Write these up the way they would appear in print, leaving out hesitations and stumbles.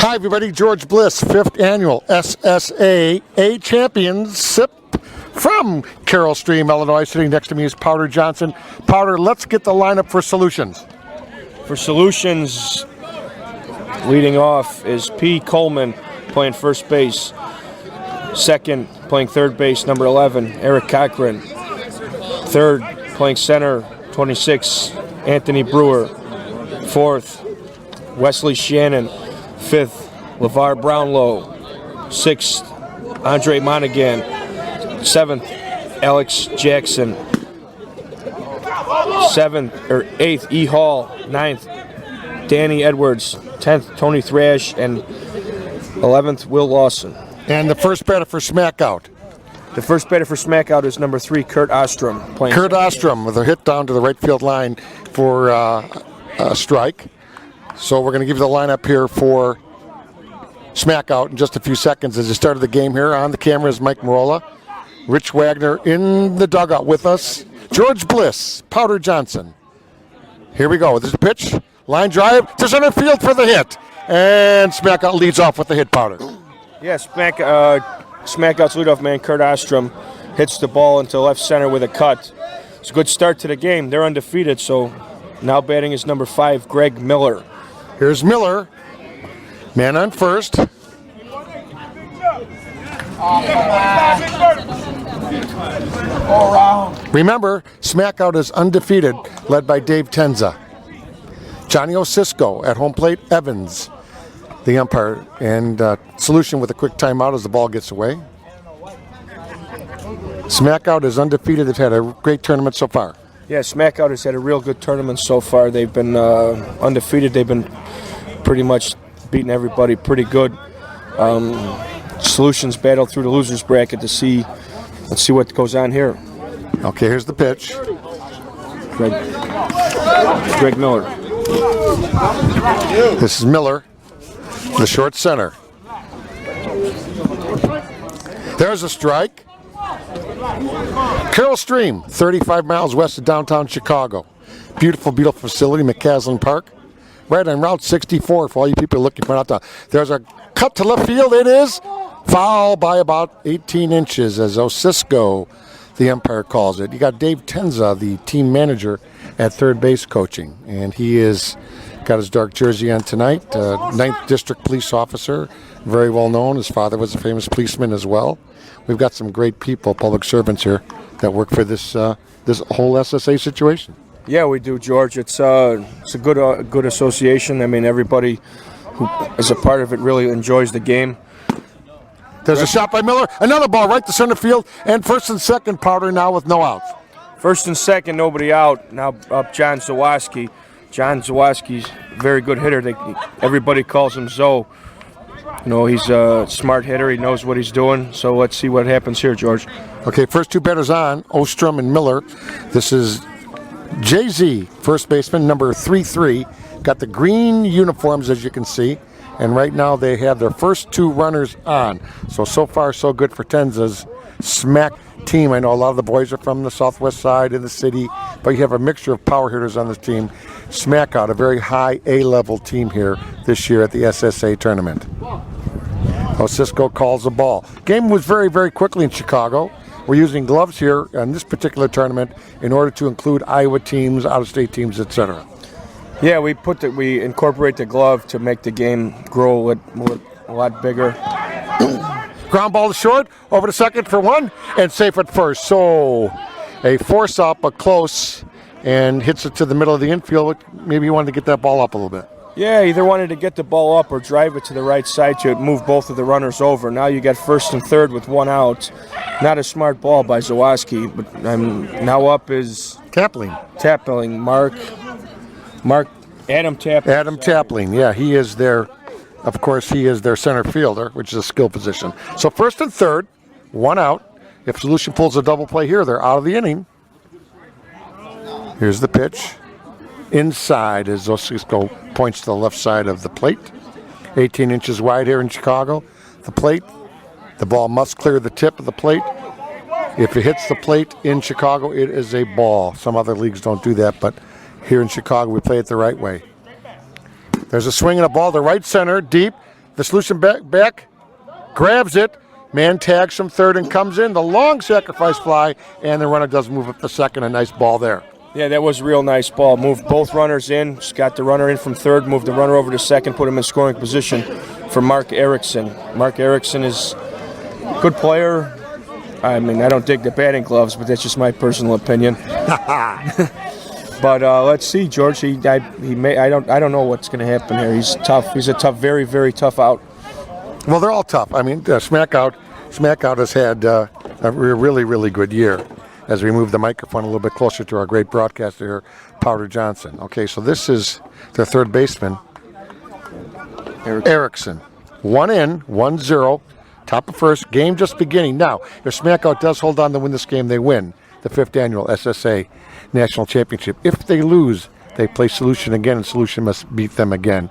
Hi everybody, George Bliss, 5th Annual SSA A Championship from Carroll Stream, Illinois. Sitting next to me is Powder Johnson. Powder, let's get the lineup for Solutions. For Solutions, leading off is P. Coleman playing first base. Second, playing third base, number 11, Eric Cochran. Third, playing center, 26, Anthony Brewer. Fourth, Wesley Shannon. Fifth, LeVar Brownlow. Sixth, Andre Monaghan. Seventh, Alex Jackson. Eighth, E. Hall. Ninth, Danny Edwards. 10th, Tony Thrash. And 11th, Will Lawson. And the first batter for Smackout. The first batter for Smackout is number 3, Kurt Ostrom. Kurt Ostrom with a hit down to the right field line for a strike. So we're going to give you the lineup here for Smackout in just a few seconds. As you started the game here, on the camera is Mike Marola. Rich Wagner in the dugout with us. George Bliss, Powder Johnson. Here we go. This is a pitch. Line drive to center field for the hit. And Smackout leads off with the hit, Powder. Yeah, Smackout's leadoff man, Kurt Ostrom, hits the ball into left center with a cut. It's a good start to the game. They're undefeated, so now batting is number 5, Greg Miller. Here's Miller, man on first. Remember, Smackout is undefeated, led by Dave Tenza. Johnny Osisco at home plate, Evans, the umpire, and Solution with a quick timeout as the ball gets away. Smackout is undefeated. They've had a great tournament so far. Yeah, Smackout has had a real good tournament so far. They've been undefeated. They've been pretty much beating everybody pretty good. Solutions battled through the losers bracket to see. Let's see what goes on here. Okay, here's the pitch. Greg Miller. This is Miller, the short center. There's a strike. Carroll Stream, 35 miles west of downtown Chicago. Beautiful, beautiful facility, McCaslin Park. Right on Route 64 for all you people looking for out. There's a cut to left field. It is foul by about 18 inches as Osisco, the umpire, calls it. You got Dave Tenza, the team manager at third base coaching, and he is got his dark jersey on tonight. 9th District Police Officer, very well known. His father was a famous policeman as well. We've got some great people, public servants here, that work for this this whole SSA situation. Yeah, we do, George. It's a good association. I mean, everybody who is a part of it really enjoys the game. There's a shot by Miller. Another ball right to center field, and first and second, Powder now with no outs. First and second, nobody out. Now up John Zawaski. John Zawaski's a very good hitter. Everybody calls him Zoe. You know, he's a smart hitter. He knows what he's doing. So let's see what happens here, George. Okay, first two batters on, Ostrom and Miller. This is Jay-Z, first baseman, number 33. Got the green uniforms, as you can see. And right now they have their first two runners on. So far, so good for Tenza's Smack team. I know a lot of the boys are from the southwest side of the city, but you have a mixture of power hitters on this team. Smackout, a very high A-level team here this year at the SSA tournament. Osisco calls the ball. Game was very, very quickly in Chicago. We're using gloves here on this particular tournament in order to include Iowa teams, out-of-state teams, etc. Yeah, we incorporate the glove to make the game grow a lot bigger. Ground ball to short, over to second for one, and safe at first. So a force up, but close, and hits it to the middle of the infield. Maybe you wanted to get that ball up a little bit. Yeah, either wanted to get the ball up or drive it to the right side to move both of the runners over. Now you got first and third with one out. Not a smart ball by Zawaski, but now up is Tapling, Adam Tapling. Adam Tapling, yeah, he is their center fielder, which is a skill position. So first and third, one out. If Solution pulls a double play here, they're out of the inning. Here's the pitch. Inside as Osisco points to the left side of the plate. 18 inches wide here in Chicago. The plate, the ball must clear the tip of the plate. If it hits the plate in Chicago, it is a ball. Some other leagues don't do that, but here in Chicago, we play it the right way. There's a swing and a ball to right center, deep. The Solution back grabs it. Man tags from third and comes in. The long sacrifice fly, and the runner does move up to second. A nice ball there. Yeah, that was a real nice ball. Moved both runners in. Just got the runner in from third, moved the runner over to second, put him in scoring position for Mark Erickson. Mark Erickson is a good player. I mean, I don't dig the batting gloves, but that's just my personal opinion. But let's see, George. I don't know what's going to happen here. He's tough. He's a tough, very, very tough out. Well, they're all tough. I mean, Smackout has had a really, really good year. As we move the microphone a little bit closer to our great broadcaster here, Powder Johnson. Okay, so this is their third baseman, Erickson. 1 in, 1-0, top of first, game just beginning. Now, if Smackout does hold on to win this game, they win the 5th annual SSA National Championship. If they lose, they play Solution again, and Solution must beat them again.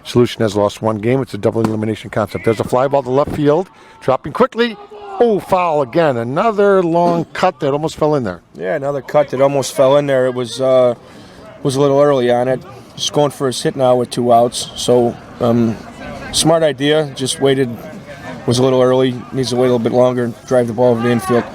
Solution has lost 1 game. It's a double elimination concept. There's a fly ball to left field, dropping quickly. Oh, foul again. Another long cut that almost fell in there. Yeah, another cut that almost fell in there. It was a little early on it. Just going for his hit now with 2 outs. So, smart idea. Just waited. Was a little early. Needs to wait a little bit longer and drive the ball over the infield.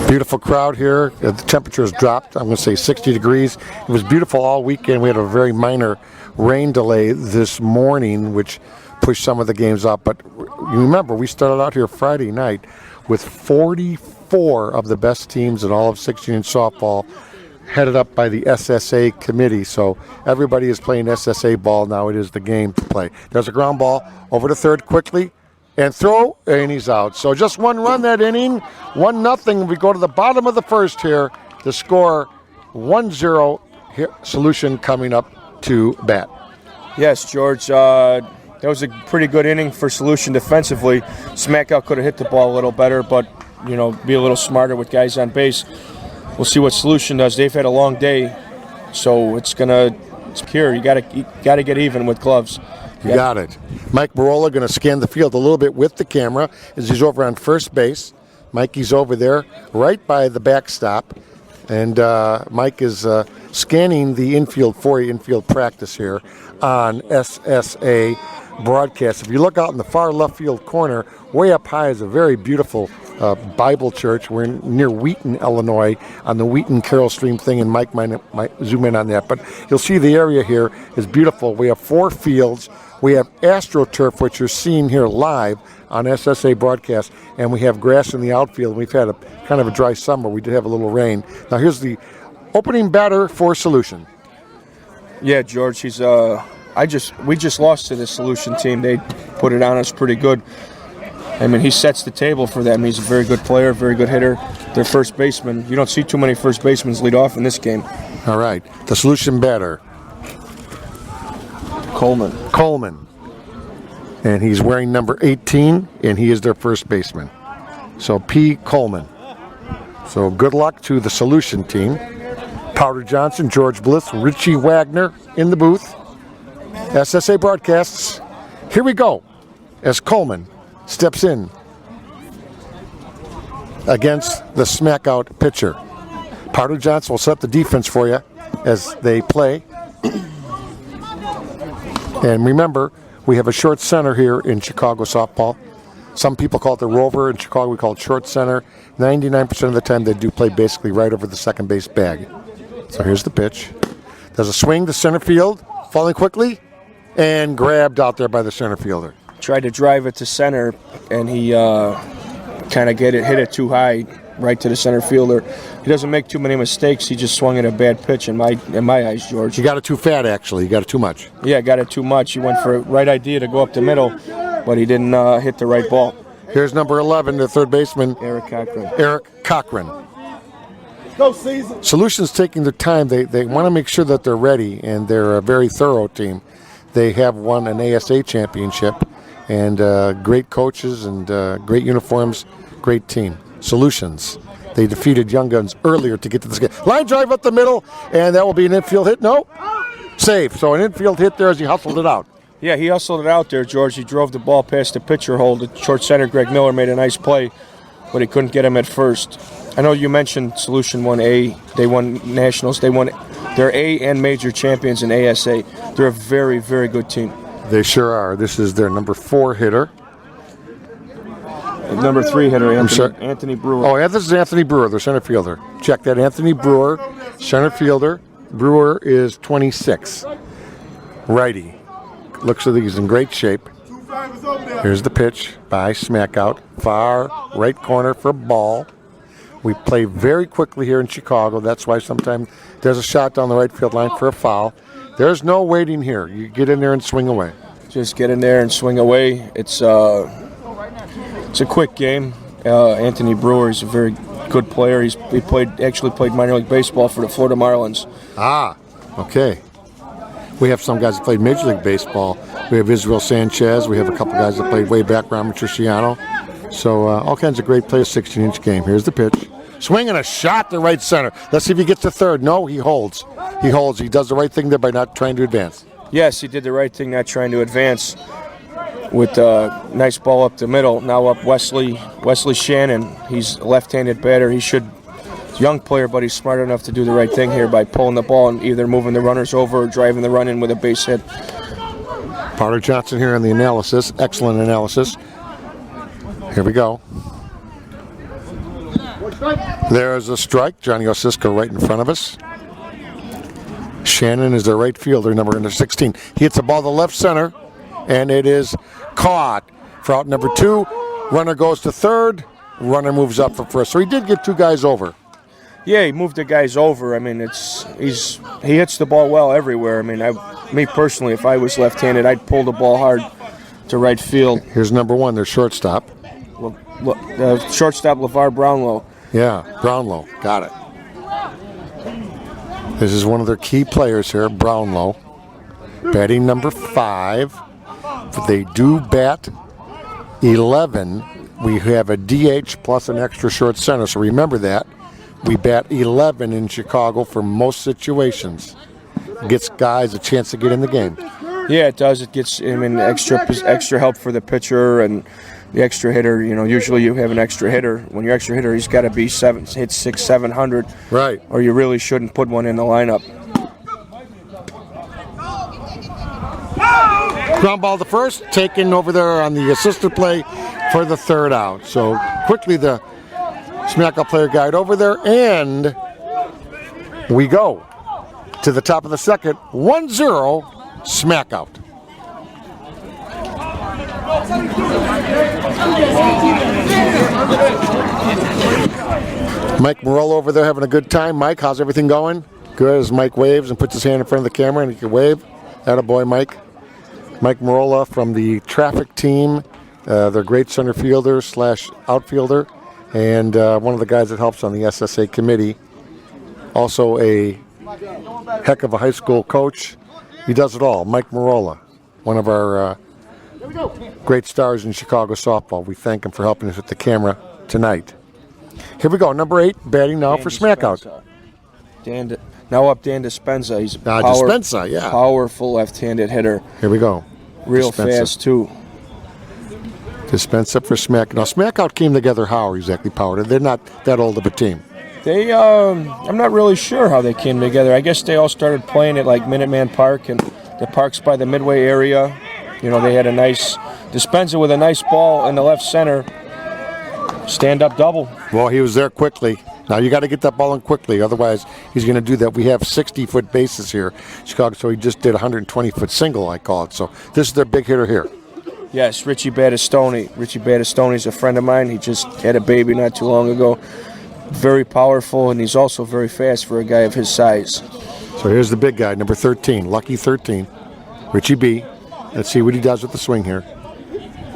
Beautiful crowd here. The temperature has dropped. I'm going to say 60 degrees. It was beautiful all weekend. We had a very minor rain delay this morning, which pushed some of the games up. But you remember, we started out here Friday night with 44 of the best teams in all of 16-inch softball, headed up by the SSA committee. So everybody is playing SSA ball now. It is the game to play. There's a ground ball over to third quickly. And throw, and he's out. So just 1 run that inning, 1-0. We go to the bottom of the first here. The score 1-0. Solution coming up to bat. Yes, George. That was a pretty good inning for Solution defensively. Smackout could have hit the ball a little better, but be a little smarter with guys on base. We'll see what Solution does. They've had a long day, so it's here. You gotta get even with gloves. You got it. Mike Barola going to scan the field a little bit with the camera as he's over on first base. Mikey's over there right by the backstop. And Mike is scanning the infield for you, infield practice here on SSA broadcast. If you look out in the far left field corner, way up high is a very beautiful Bible church. We're near Wheaton, Illinois, on the Wheaton Carroll Stream thing, and Mike might zoom in on that. But you'll see the area here is beautiful. We have 4 fields. We have AstroTurf, which you're seeing here live on SSA broadcast, and we have grass in the outfield. We've had a kind of a dry summer. We did have a little rain. Now here's the opening batter for Solution. Yeah, George. We just lost to the Solution team. They put it on us pretty good. I mean, he sets the table for them. He's a very good player, very good hitter. Their first baseman. You don't see too many first basemen lead off in this game. All right, the Solution batter. Coleman. And he's wearing number 18, and he is their first baseman. So P. Coleman. So good luck to the Solution team. Powder Johnson, George Bliss, Richie Wagner in the booth. SSA broadcasts. Here we go as Coleman steps in against the Smackout pitcher. Powder Johnson will set the defense for you as they play. And remember, we have a short center here in Chicago softball. Some people call it the rover. In Chicago, we call it short center. 99% of the time, they do play basically right over the second base bag. So here's the pitch. There's a swing to center field, falling quickly, and grabbed out there by the center fielder. Tried to drive it to center, and he kind of hit it too high, right to the center fielder. He doesn't make too many mistakes. He just swung at a bad pitch in my eyes, George. You got it too fat, actually. You got it too much. Yeah, got it too much. He went for a right idea to go up the middle, but he didn't hit the right ball. Here's number 11, the third baseman, Eric Cochran. Go Caesar. Solutions taking their time. They want to make sure that they're ready, and they're a very thorough team. They have won an ASA championship, and great coaches and great uniforms, great team. Solutions. They defeated Young Guns earlier to get to this game. Line drive up the middle, and that will be an infield hit. No, safe. So an infield hit there as he hustled it out. Yeah, he hustled it out there, George. He drove the ball past the pitcher hole. The short center, Greg Miller, made a nice play, but he couldn't get him at first. I know you mentioned Solution won A. They won Nationals. They won They're A and major champions in ASA. They're a very, very good team. They sure are. This is their number 4 hitter. Number 3 hitter, Anthony Brewer. Oh, yeah, this is Anthony Brewer, their center fielder. Check that, Anthony Brewer, center fielder. Brewer is 26. Righty. Looks like he's in great shape. Here's the pitch by Smackout. Far right corner for a ball. We play very quickly here in Chicago. That's why sometimes there's a shot down the right field line for a foul. There's no waiting here. You get in there and swing away. Just get in there and swing away. It's a quick game. Anthony Brewer is a very good player. He actually played minor league baseball for the Florida Marlins. Ah, okay. We have some guys that played Major League Baseball. We have Israel Sanchez. We have a couple guys that played way back, Ramon Triciano. So all kinds of great players, 16-inch game. Here's the pitch. Swinging a shot to right center. Let's see if he gets to third. No, he holds. He holds. He does the right thing there by not trying to advance. Yes, he did the right thing, not trying to advance. With a nice ball up the middle. Now up Wesley Shannon. He's a left-handed batter. He's a young player, but he's smart enough to do the right thing here by pulling the ball and either moving the runners over or driving the run in with a base hit. Potter Johnson here on the analysis. Excellent analysis. Here we go. There's a strike. Johnny Osisko right in front of us. Shannon is the right fielder, number 16. He hits the ball to left center, and it is caught for out number 2. Runner goes to third. Runner moves up for first. So he did get 2 guys over. Yeah, he moved the guys over. I mean, he hits the ball well everywhere. I mean, me personally, if I was left-handed, I'd pull the ball hard to right field. Here's number 1, their shortstop. Shortstop LeVar Brownlow. Yeah, Brownlow. Got it. This is one of their key players here, Brownlow. Batting number 5. They do bat 11. We have a DH plus an extra short center, so remember that. We bat 11 in Chicago for most situations. Gets guys a chance to get in the game. Yeah, it does. It gets extra help for the pitcher and the extra hitter. You know, usually you have an extra hitter. When your extra hitter, he's got to be hit 700. Right. Or you really shouldn't put one in the lineup. Ground ball to first, taken over there on the assisted play for the third out. So quickly the Smackout player guide over there, and we go to the top of the second. 1-0 Smackout. Mike Morello over there having a good time. Mike, how's everything going? Good, as Mike waves and puts his hand in front of the camera and he can wave. Attaboy, Mike. Mike Morolla from the traffic team. They're great center fielder / outfielder, and one of the guys that helps on the SSA committee. Also a heck of a high school coach. He does it all. Mike Morolla, one of our great stars in Chicago softball. We thank him for helping us with the camera tonight. Here we go, number 8, batting now for Smackout. Now up Dan Dispenza. He's a powerful left-handed hitter. Here we go. Real fast, too. Dispenza for Smackout. Now, Smackout came together how exactly, Powder? They're not that old of a team. I'm not really sure how they came together. I guess they all started playing at like Minuteman Park, and the park's by the Midway area. You know, they had a nice Dispenza with a nice ball in the left center. Stand-up double. Well, he was there quickly. Now, you got to get that ball in quickly. Otherwise, he's going to do that. We have 60-foot bases here, Chicago, so he just did a 120-foot single, I call it. So this is their big hitter here. Yes, Richie Battistoni. Richie Battistoni is a friend of mine. He just had a baby not too long ago. Very powerful, and he's also very fast for a guy of his size. So here's the big guy, number 13, Lucky 13, Richie B. Let's see what he does with the swing here.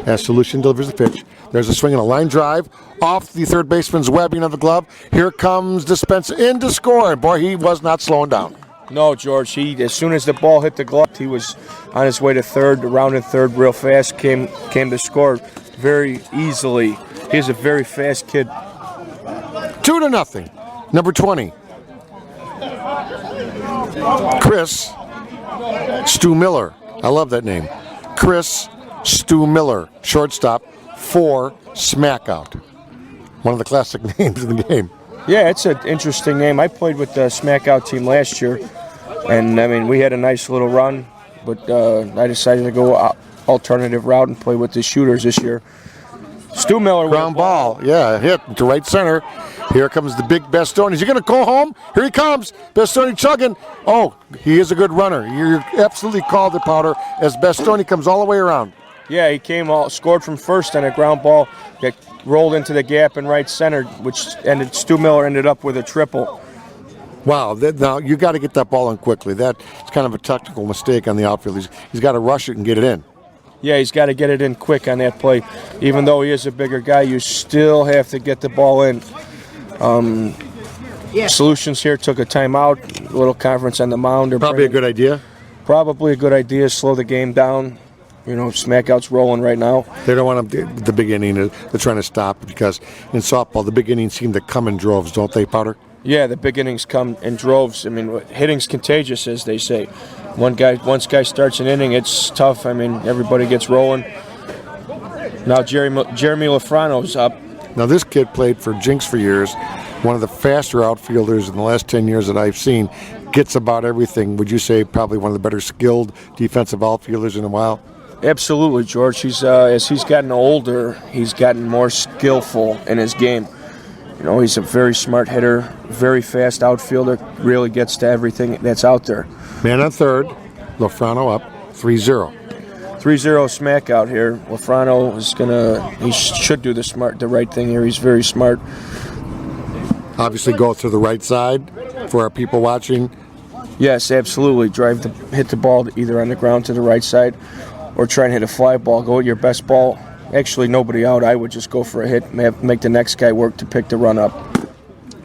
As Solution delivers the pitch. There's a swing and a line drive off the third baseman's webbing of the glove. Here comes Dispenza in to score, and boy, he was not slowing down. No, George. As soon as the ball hit the glove, he was on his way to third, rounded third real fast, came to score very easily. He's a very fast kid. 2-0. Number 20. Chris Stu Miller. I love that name. Chris Stu Miller, shortstop for Smackout. One of the classic names in the game. Yeah, it's an interesting name. I played with the Smackout team last year. And I mean, we had a nice little run, but I decided to go alternative route and play with the shooters this year. Stu Miller. Ground ball. Yeah, hit to right center. Here comes the big Bestoni. Is he going to go home? Here he comes. Bestoni chugging. Oh, he is a good runner. You're absolutely called it, Powder, as Bestoni comes all the way around. Yeah, he scored from first on a ground ball that rolled into the gap in right center, which Stu Miller ended up with a triple. Wow, now you got to get that ball in quickly. That's kind of a tactical mistake on the outfield. He's got to rush it and get it in. Yeah, he's got to get it in quick on that play. Even though he is a bigger guy, you still have to get the ball in. Solutions here took a timeout, a little conference on the mound. Probably a good idea. Probably a good idea. Slow the game down. Smackout's rolling right now. They don't want the big inning. They're trying to stop because in softball, the big innings seem to come in droves, don't they, Powder? Yeah, the big innings come in droves. I mean, hitting's contagious, as they say. Once guy starts an inning, it's tough. I mean, everybody gets rolling. Now Jeremy Lofrano's up. Now this kid played for Jinx for years. One of the faster outfielders in the last 10 years that I've seen. Gets about everything. Would you say probably one of the better skilled defensive outfielders in a while? Absolutely, George. As he's gotten older, he's gotten more skillful in his game. He's a very smart hitter, very fast outfielder, really gets to everything that's out there. Man on third, Lofrano up 3-0. 3-0 smack out here. Lofrano he should do the right thing here. He's very smart. Obviously go to the right side for our people watching. Yes, absolutely. Hit the ball either on the ground to the right side or try and hit a fly ball. Go with your best ball. Actually, nobody out. I would just go for a hit, make the next guy work to pick the run up.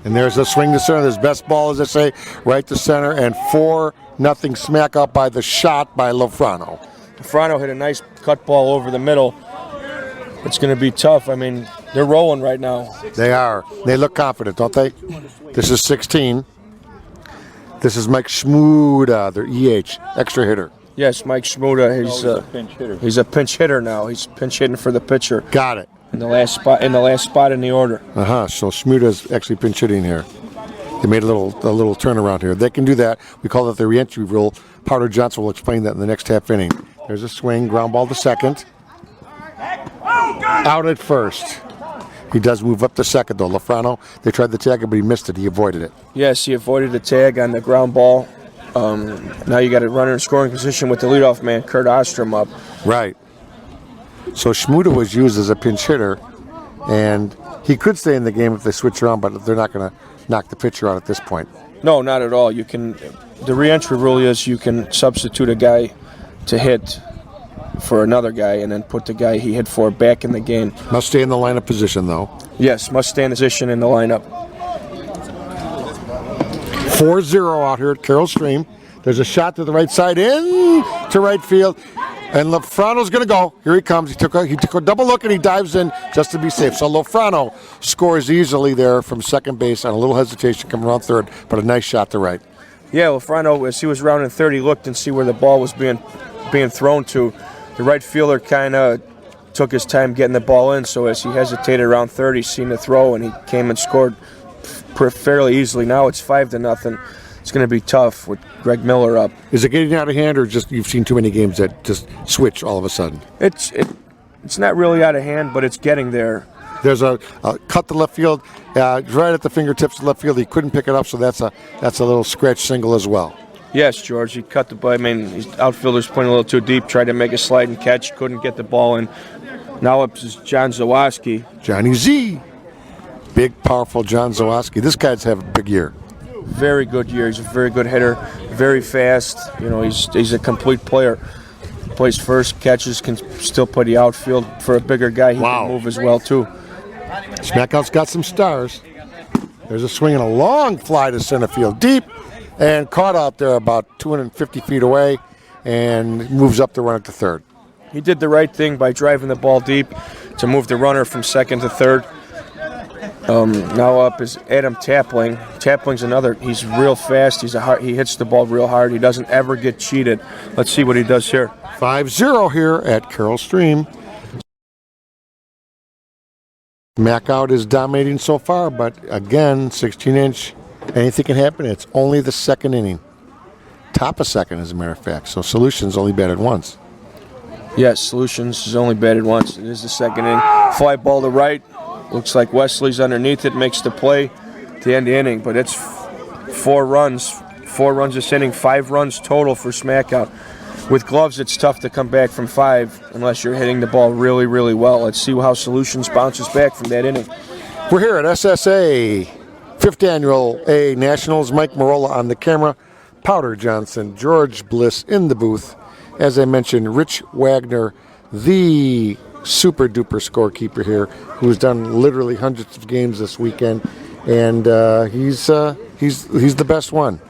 And there's a swing to center. There's best ball, as I say, right to center, and 4-0 smack up by the shot by Lofrano. Lofrano hit a nice cut ball over the middle. It's going to be tough. I mean, they're rolling right now. They are. They look confident, don't they? This is 16. This is Mike Schmuda, their EH, extra hitter. Yes, Mike Schmuda. He's a pinch hitter now. He's pinch hitting for the pitcher. Got it. In the last spot in the order. So Schmuda's actually pinch hitting here. They made a little turnaround here. They can do that. We call it the reentry rule. Powder Johnson will explain that in the next half inning. There's a swing, ground ball to second. Out at first. He does move up to second though. Lofrano, they tried the tag, but he missed it. He avoided it. Yes, he avoided the tag on the ground ball. Now you got a runner in scoring position with the leadoff man, Kurt Ostrom, up. Right. So Schmuda was used as a pinch hitter, and he could stay in the game if they switch around, but they're not going to knock the pitcher out at this point. No, not at all. The reentry rule is you can substitute a guy to hit for another guy and then put the guy he hit for back in the game. Must stay in the lineup position, though. Yes, must stay in position in the lineup. 4-0 out here at Carroll Stream. There's a shot to the right side in to right field, and Lofrano's going to go. Here he comes. He took a double look and he dives in just to be safe. So Lofrano scores easily there from second base on a little hesitation coming around third, but a nice shot to right. Yeah, Lofrano, as he was rounding third, he looked and see where the ball was being thrown to. The right fielder kind of took his time getting the ball in, so as he hesitated around third, he seen the throw and he came and scored fairly easily. Now it's 5-0. It's going to be tough with Greg Miller up. Is it getting out of hand, or just you've seen too many games that just switch all of a sudden? It's not really out of hand, but it's getting there. There's a cut to left field, right at the fingertips of left field. He couldn't pick it up, so that's a little scratch single as well. Yes, George. He cut the ball. I mean, his outfielder's playing a little too deep. Tried to make a slide and catch. Couldn't get the ball in. Now up is John Zawaski. Johnny Z. Big, powerful John Zawaski. This guy's having a big year. Very good year. He's a very good hitter. Very fast. He's a complete player. Plays first, catches, can still play the outfield. For a bigger guy, he can move as well, too. Smackout's got some stars. There's a swing and a long fly to center field. Deep. And caught out there about 250 feet away and moves up to run it to third. He did the right thing by driving the ball deep to move the runner from second to third. Now up is Adam Tapling. Tapling's another. He's real fast. He hits the ball real hard. He doesn't ever get cheated. Let's see what he does here. 5-0 here at Carroll Stream. Smackout is dominating so far, but again, 16-inch. Anything can happen. It's only the second inning. top of second, as a matter of fact. So Solutions only batted once. Yes, Solutions is only batted once. It is the second inning. Fly ball to right. Looks like Wesley's underneath it, makes the play to end the inning. But it's 4 runs. 4 runs this inning, 5 runs total for Smackout. With gloves, it's tough to come back from 5 unless you're hitting the ball really, really well. Let's see how Solutions bounces back from that inning. We're here at SSA, 5th Annual A Nationals. Mike Marola on the camera, Powder Johnson, George Bliss in the booth. As I mentioned, Rich Wagner, the super-duper scorekeeper here, who's done literally hundreds of games this weekend, and he's the best one.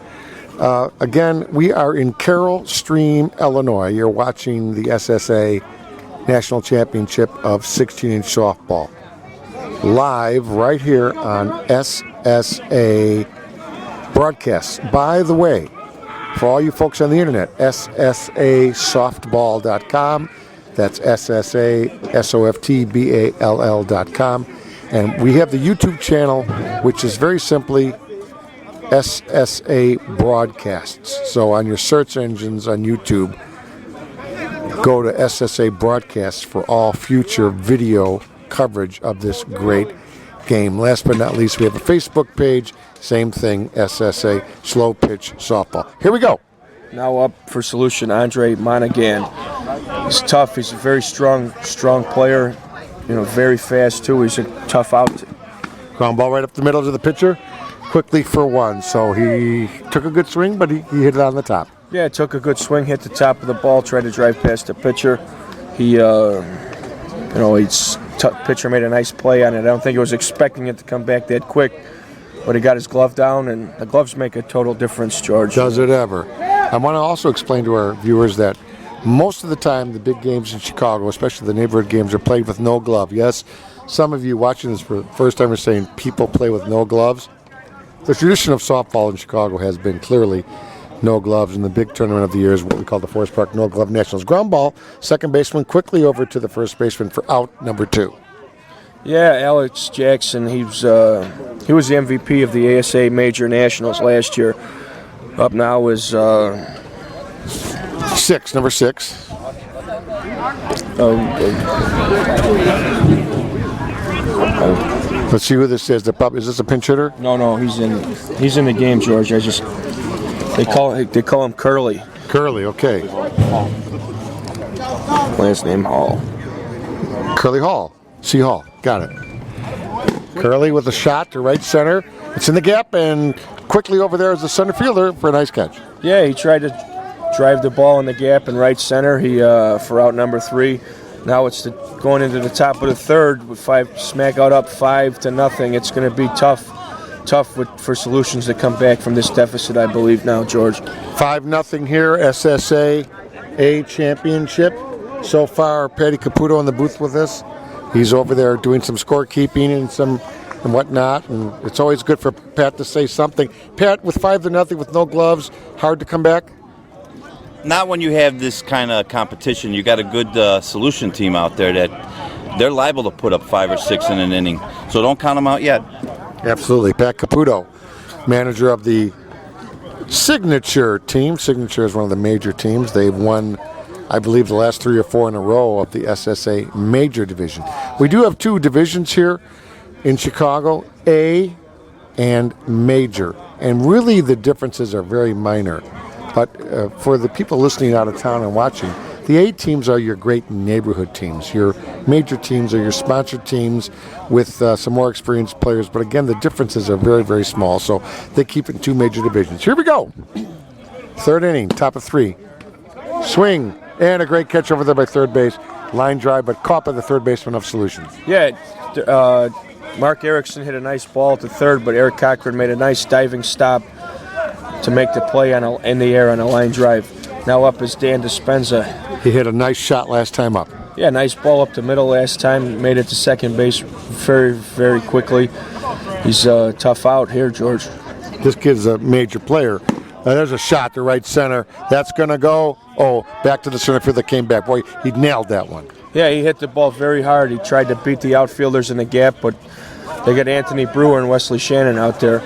Again, we are in Carroll Stream, Illinois. You're watching the SSA National Championship of 16-inch softball. Live right here on SSA Broadcasts. By the way, for all you folks on the internet, SSAsoftball.com. That's SSASOFTBALL.com. And we have the YouTube channel, which is very simply SSA Broadcasts. So on your search engines on YouTube, go to SSA Broadcasts for all future video coverage of this great game. Last but not least, we have a Facebook page. Same thing, SSA Slow Pitch Softball. Here we go. Now up for Solution, Andre Monaghan. He's tough. He's a very strong player. You know, very fast too. He's a tough out. Ground ball right up the middle to the pitcher. Quickly for 1. So he took a good swing, but he hit it on the top. Yeah, took a good swing, hit the top of the ball, tried to drive past the pitcher. He, pitcher made a nice play on it. I don't think he was expecting it to come back that quick, but he got his glove down, and the gloves make a total difference, George. Does it ever? I want to also explain to our viewers that most of the time the big games in Chicago, especially the neighborhood games, are played with no glove. Yes, some of you watching this for the first time are saying people play with no gloves. The tradition of softball in Chicago has been clearly no gloves, and the big tournament of the year is what we call the Forest Park No Glove Nationals. Ground ball, second baseman quickly over to the first baseman for out number 2. Yeah, Alex Jackson, he was the MVP of the ASA Major Nationals last year. Up now is number 6. Let's see who this is. Is this a pinch hitter? No, he's in the game, George. They call him Curly. Curly, okay. Last name Hall. Curly Hall. C. Hall. Got it. Curly with a shot to right center. It's in the gap, and quickly over there is the center fielder for a nice catch. Yeah, he tried to drive the ball in the gap in right center. He for out number 3. Now it's going into the top of the third with 5 smack out up 5-0. It's going to be tough for Solutions to come back from this deficit, I believe now, George. 5-0 here, SSA A Championship. So far, Patty Caputo in the booth with us. He's over there doing some scorekeeping and whatnot, and it's always good for Pat to say something. Pat, with 5-0 with no gloves, hard to come back? Not when you have this kind of competition. You got a good Solution team out there that they're liable to put up 5 or 6 in an inning. So don't count them out yet. Absolutely. Pat Caputo, manager of the Signature team. Signature is one of the major teams. They've won, I believe, the last 3 or 4 in a row of the SSA Major Division. We do have 2 divisions here in Chicago, A and Major. And really the differences are very minor. But for the people listening out of town and watching, the A teams are your great neighborhood teams. Your major teams are your sponsored teams with some more experienced players. But again, the differences are very, very small. So they keep it in 2 major divisions. Here we go. 3rd inning, top of 3. Swing, and a great catch over there by third base. Line drive, but caught by the third baseman of Solutions. Yeah, Mark Erickson hit a nice ball to third, but Eric Cochran made a nice diving stop to make the play in the air on a line drive. Now up is Dan Dispenza. He hit a nice shot last time up. Yeah, nice ball up the middle last time. Made it to second base very, very quickly. He's a tough out here, George. This kid's a major player. There's a shot to right center. That's going to go, back to the center field that came back. Boy, he nailed that one. Yeah, he hit the ball very hard. He tried to beat the outfielders in the gap, but they got Anthony Brewer and Wesley Shannon out there.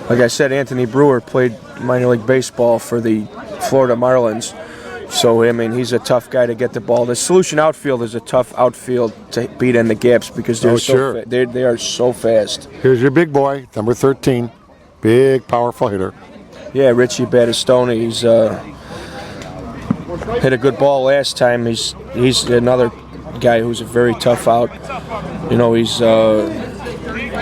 Like I said, Anthony Brewer played minor league baseball for the Florida Marlins. So, I mean, he's a tough guy to get the ball. The Solution outfield is a tough outfield to beat in the gaps because they're they are so fast. Here's your big boy, number 13. Big, powerful hitter. Yeah, Richie Battistoni. He's hit a good ball last time. He's another guy who's a very tough out. You know, he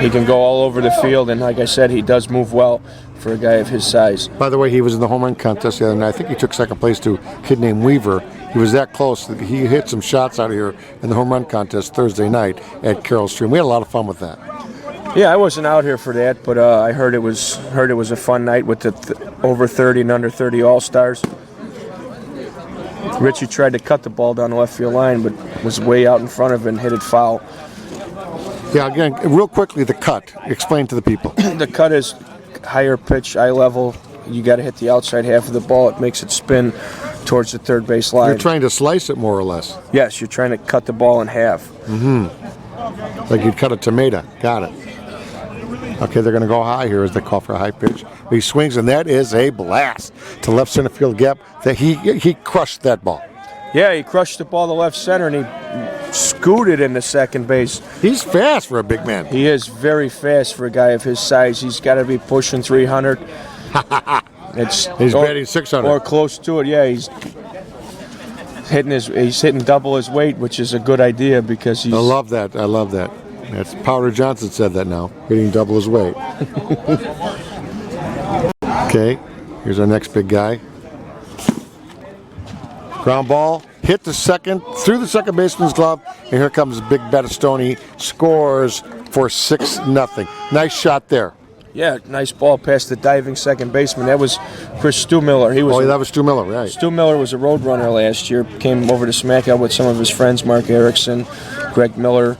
can go all over the field, and like I said, he does move well for a guy of his size. By the way, he was in the home run contest the other night. I think he took second place to a kid named Weaver. He was that close that he hit some shots out of here in the home run contest Thursday night at Carroll Stream. We had a lot of fun with that. Yeah, I wasn't out here for that, but I heard it was a fun night with the over 30 and under 30 All-Stars. Richie tried to cut the ball down the left field line, but was way out in front of it and hit it foul. Yeah, again, real quickly, the cut. Explain to the people. The cut is higher pitch, eye level. You got to hit the outside half of the ball. It makes it spin towards the third base line. You're trying to slice it more or less. Yes, you're trying to cut the ball in half. Like you'd cut a tomato. Got it. Okay, they're going to go high here as they call for a high pitch. He swings, and that is a blast to left center field gap. That he crushed that ball. Yeah, he crushed the ball to left center, and he scooted into second base. He's fast for a big man. He is very fast for a guy of his size. He's got to be pushing 300. He's batting 600 or close to it. Yeah, he's hitting double his weight, which is a good idea because he's. I love that. That's Powder Johnson said that now, hitting double his weight. Okay, here's our next big guy. Ground ball, hit the second, through the second baseman's glove, and here comes Big Battistoni, scores for 6-0. Nice shot there. Yeah, nice ball past the diving second baseman. That was Stu Miller. That was Stu Miller, right. Stu Miller was a road runner last year, came over to SmackDown with some of his friends, Mark Erickson, Greg Miller.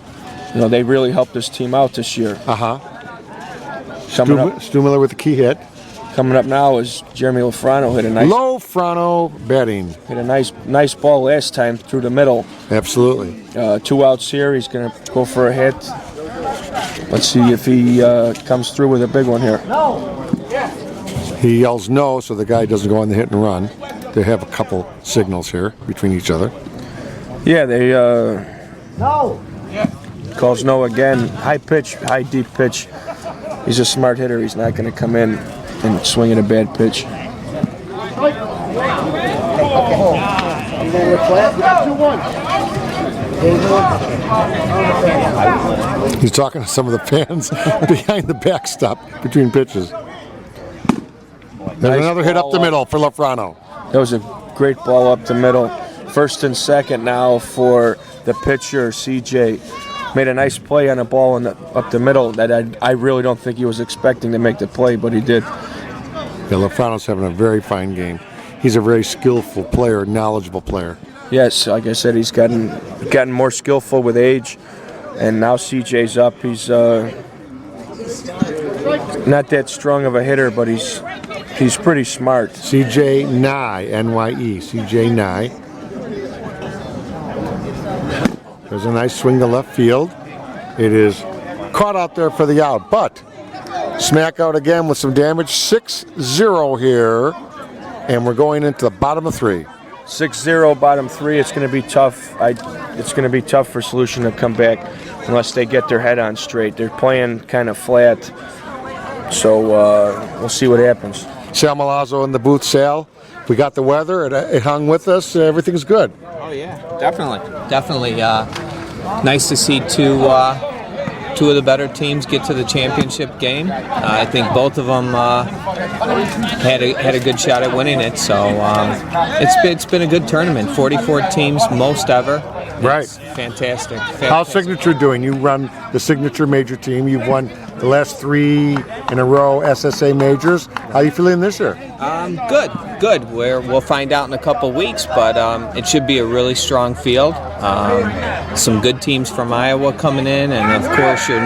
You know, they really helped this team out this year. Stu Miller with the key hit. Coming up now is Jeremy Lofrano. Lofrano batting. Hit a nice ball last time through the middle. Absolutely. 2 outs here. He's going to go for a hit. Let's see if he comes through with a big one here. He yells no, so the guy doesn't go on the hit and run. They have a couple signals here between each other. Yeah, they calls no again. High pitch, high deep pitch. He's a smart hitter. He's not going to come in and swing at a bad pitch. He's talking to some of the fans behind the backstop between pitches. There's another hit up the middle for Lofrano. That was a great ball up the middle. First and second now for the pitcher, CJ. Made a nice play on a ball up the middle that I really don't think he was expecting to make the play, but he did. Yeah, Lofrano's having a very fine game. He's a very skillful player, knowledgeable player. Yes, like I said, he's gotten more skillful with age, and now CJ's up. He's not that strong of a hitter, but he's pretty smart. CJ Nye, N-Y-E, CJ Nye. There's a nice swing to left field. It is caught out there for the out, but smack out again with some damage. 6-0 here, and we're going into the bottom of 3. 6-0, bottom 3. It's going to be tough. It's going to be tough for Solution to come back unless they get their head on straight. They're playing kind of flat, so we'll see what happens. Sal Malazzo in the booth. Sal, we got the weather. It hung with us. Everything's good. Oh yeah, definitely. Nice to see two of the better teams get to the championship game. I think both of them had a good shot at winning it. So it's been a good tournament. 44 teams, most ever. Right. It's fantastic. How's Signature doing? You run the Signature major team. You've won the last 3 in a row SSA majors. How are you feeling this year? Good. We'll find out in a couple weeks, but it should be a really strong field. Some good teams from Iowa coming in, and of course your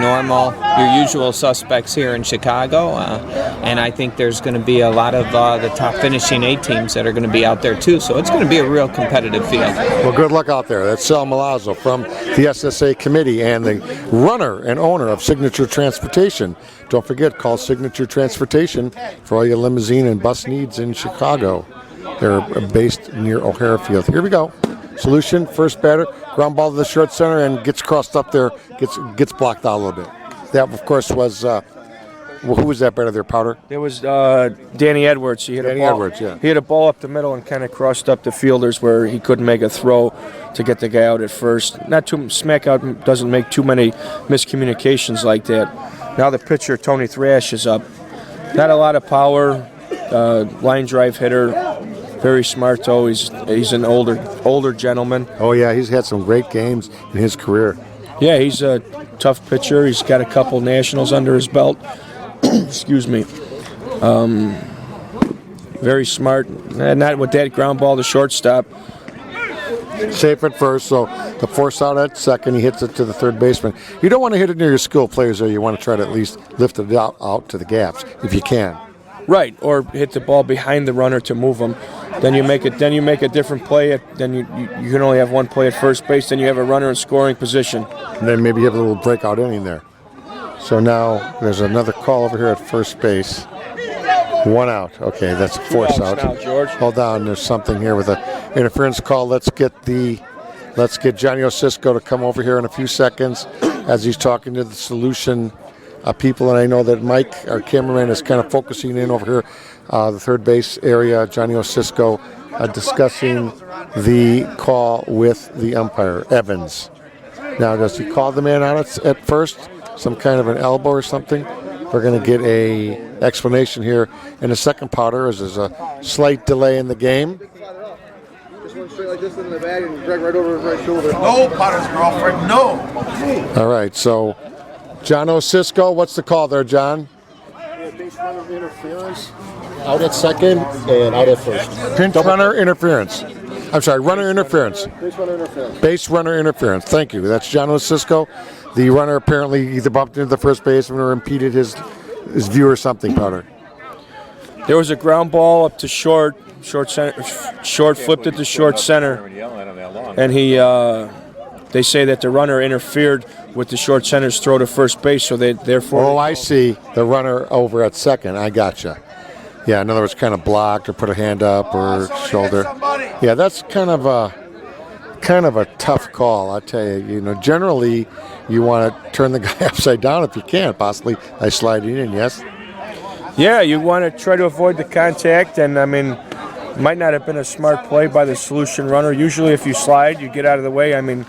usual suspects here in Chicago. And I think there's going to be a lot of the top finishing 8 teams that are going to be out there too. So it's going to be a real competitive field. Well, good luck out there. That's Sal Malazzo from the SSA committee and the runner and owner of Signature Transportation. Don't forget, call Signature Transportation for all your limousine and bus needs in Chicago. They're based near O'Hara Field. Here we go. Solution, first batter, ground ball to the short center and gets crossed up there, gets blocked out a little bit. That, of course, was, who was that batter there, Powder? It was Danny Edwards. He hit Danny a ball, Edwards, yeah. He hit a ball up the middle and kind of crossed up the fielders where he couldn't make a throw to get the guy out at first. Not too smack out doesn't make too many miscommunications like that. Now the pitcher, Tony Thrash, is up. Not a lot of power, line drive hitter. Very smart though. He's an older gentleman. Oh yeah, he's had some great games in his career. Yeah, he's a tough pitcher. He's got a couple nationals under his belt. Excuse me. Very smart. Not with that ground ball to shortstop. Safe at first, so the force out at second, he hits it to the third baseman. You don't want to hit it near your skill players, though. You want to try to at least lift it out to the gaps if you can. Right, or hit the ball behind the runner to move him. Then you make it. Then you make a different play. Then you can only have one play at first base. Then you have a runner in scoring position. And then maybe you have a little breakout inning there. So now there's another call over here at first base. 1 out. Okay, that's a force out. Now, George. Hold on. There's something here with an interference call. Let's get Johnny Osisco to come over here in a few seconds as he's talking to the Solution people. And I know that Mike, our cameraman, is kind of focusing in over here, the third base area. Johnny Osisco discussing the call with the umpire, Evans. Now, does he call the man out at first? Some kind of an elbow or something? We're going to get a explanation here in a second, Powder, as there's a slight delay in the game. Just went straight like this in the bag and dragged right over his right shoulder. No, Potter's girlfriend, no. All right, so John Osisco, what's the call there, John? Base runner interference, out at second and out at first. Pinch runner interference. I'm sorry, runner interference. Base runner interference. Base runner interference. Thank you. That's John Osisco. The runner apparently either bumped into the first baseman or impeded his view or something, Powder. There was a ground ball up to short center, flipped it to short center, and they say that the runner interfered with the short center's throw to first base, so therefore. Oh, I see. The runner over at second. I gotcha. Yeah, in other words, kind of blocked or put a hand up or shoulder. Yeah, that's kind of a tough call, I tell you. You know, generally you want to turn the guy upside down if you can, possibly by sliding in. Yes. Yeah, you want to try to avoid the contact, and I mean, might not have been a smart play by the Solution runner. Usually, if you slide, you get out of the way. I mean,